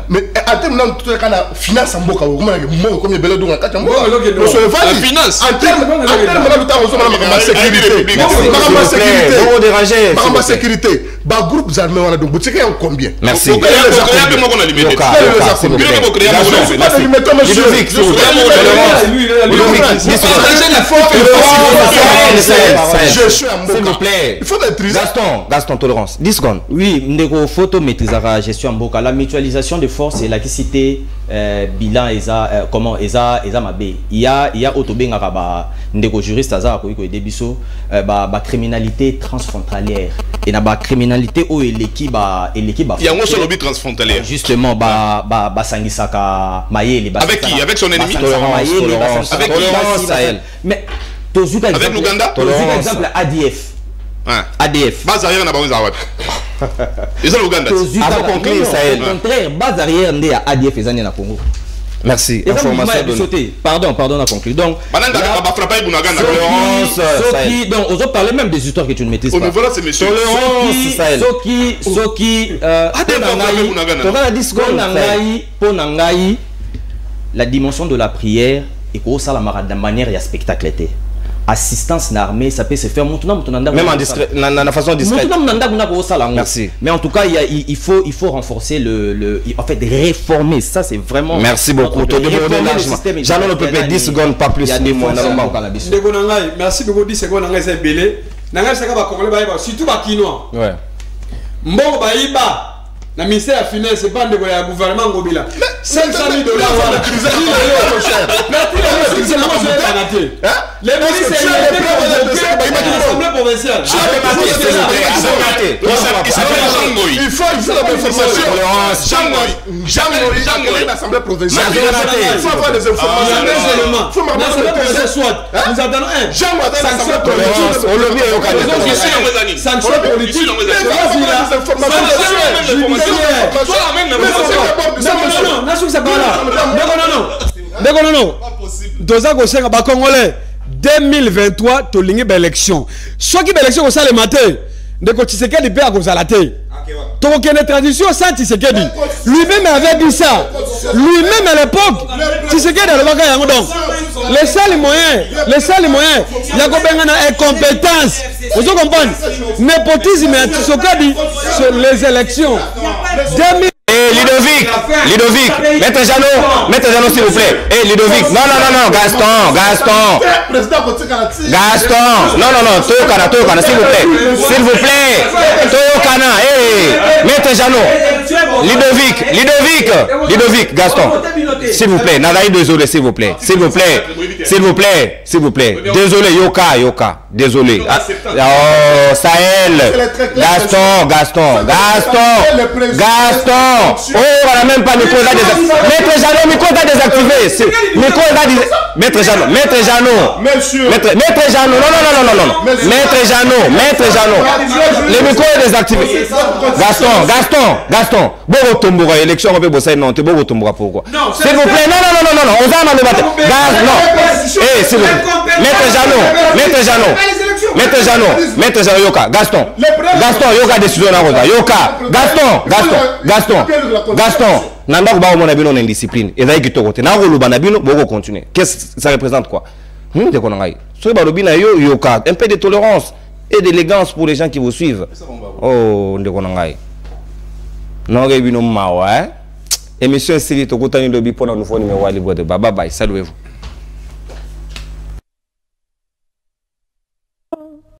Mais à terme, nous avons finance en boca. Comme il y a de finance. En terme, de sécurité. Groupe armés, on a donc combien? Merci. S'il vous plaît. Il faut maîtriser. Gaston, tolérance. 10 secondes. Oui, ndeko photo maîtriser la gestion mboka. La mutualisation de forces et la cité bilan comment eza mabe. Il y a autobenga ba ndeko juriste aza ko debiso ba criminalité transfrontalière et na ba criminalité o l'équipe il y a un seul lobby transfrontalière. Justement ba sangisaka mayele avec qui? Avec son ennemi. Tolérance. Avec Sahel. Mais avec l'Ouganda. Par exemple ADF. ADF. Base arrière na bango zawat. Ils sont l'Ouganda. Avant conclure Sahel. Au contraire, base arrière ndé ADF ezani na Congo. Merci. Information donnée. Pardon, à conclure. Donc, donc, on parler même des histoires que tu ne maîtrises pas. Voilà, c'est monsieur. La dimension de la prière et que ça la de manière et à spectacle était. Assistance l'armée, ça peut se faire même en façon discrète. Merci. Mais en tout cas, il faut renforcer en fait réformer. Ça c'est vraiment. Merci beaucoup. J'allais le PP 10 secondes, pas plus. Merci beaucoup. 10 secondes, c'est belé. Surtout les Kinois. Ouais. Mbongo Baïba. Le ministère de la Finance, c'est pas le gouvernement Ngobila. 500 000 $. Les ministres, c'est l'Assemblée provinciale. Il faut l'Assemblée provinciale. Il faut avoir des informations. Nous attendons un. Sanction politique. Non. Congolais 2023 to lingi ba élection. Soit qui ba élection au le matin, de ko Tshisekedi pe a kozala te. Donc il y a une tradition sans Tshisekedi. Lui-même avait dit ça. Lui-même à l'époque, Tshisekedi a le bagage yango donc. Les seuls moyens, il y a une incompétence. Vous comprenez? Népotisme et Tshisekedi sur les élections. Ludovic, Maître Jeannot, s'il vous plaît. Ludovic, non, Gaston, Tokana, s'il vous plaît, Tokana, Maître Jeannot, Ludovic, Gaston, s'il vous plaît, Nadaï, désolé, s'il vous plaît, désolé, Yoka, désolé, Sahel, Gaston, oh, on n'a même pas le micro là désactivé. Maître Jeannot, micro là désactivé. Maître Jeannot, non. Maître Jeannot. Le micro est désactivé. Gaston. Bon tombora élection on peut bosser non, tu bon tombora pourquoi? S'il vous plaît, non. On va mal battre. Non. S'il vous plaît. Maître Jeannot, Yoka, Gaston, Yoka décision na rosa. Yoka, Gaston, nanda ba mon abino na discipline. Et d'ailleurs kitoko te na roloba na bino boko continuer. Qu'est-ce que ça représente quoi? De konangai. So ba lobina Yoka, un peu de tolérance et d'élégance pour les gens qui vous suivent. Oh, de konangai. Non rebino mawa, Émission série to kotani lobi pour nous numéro numéro de bye bye, saluez-vous.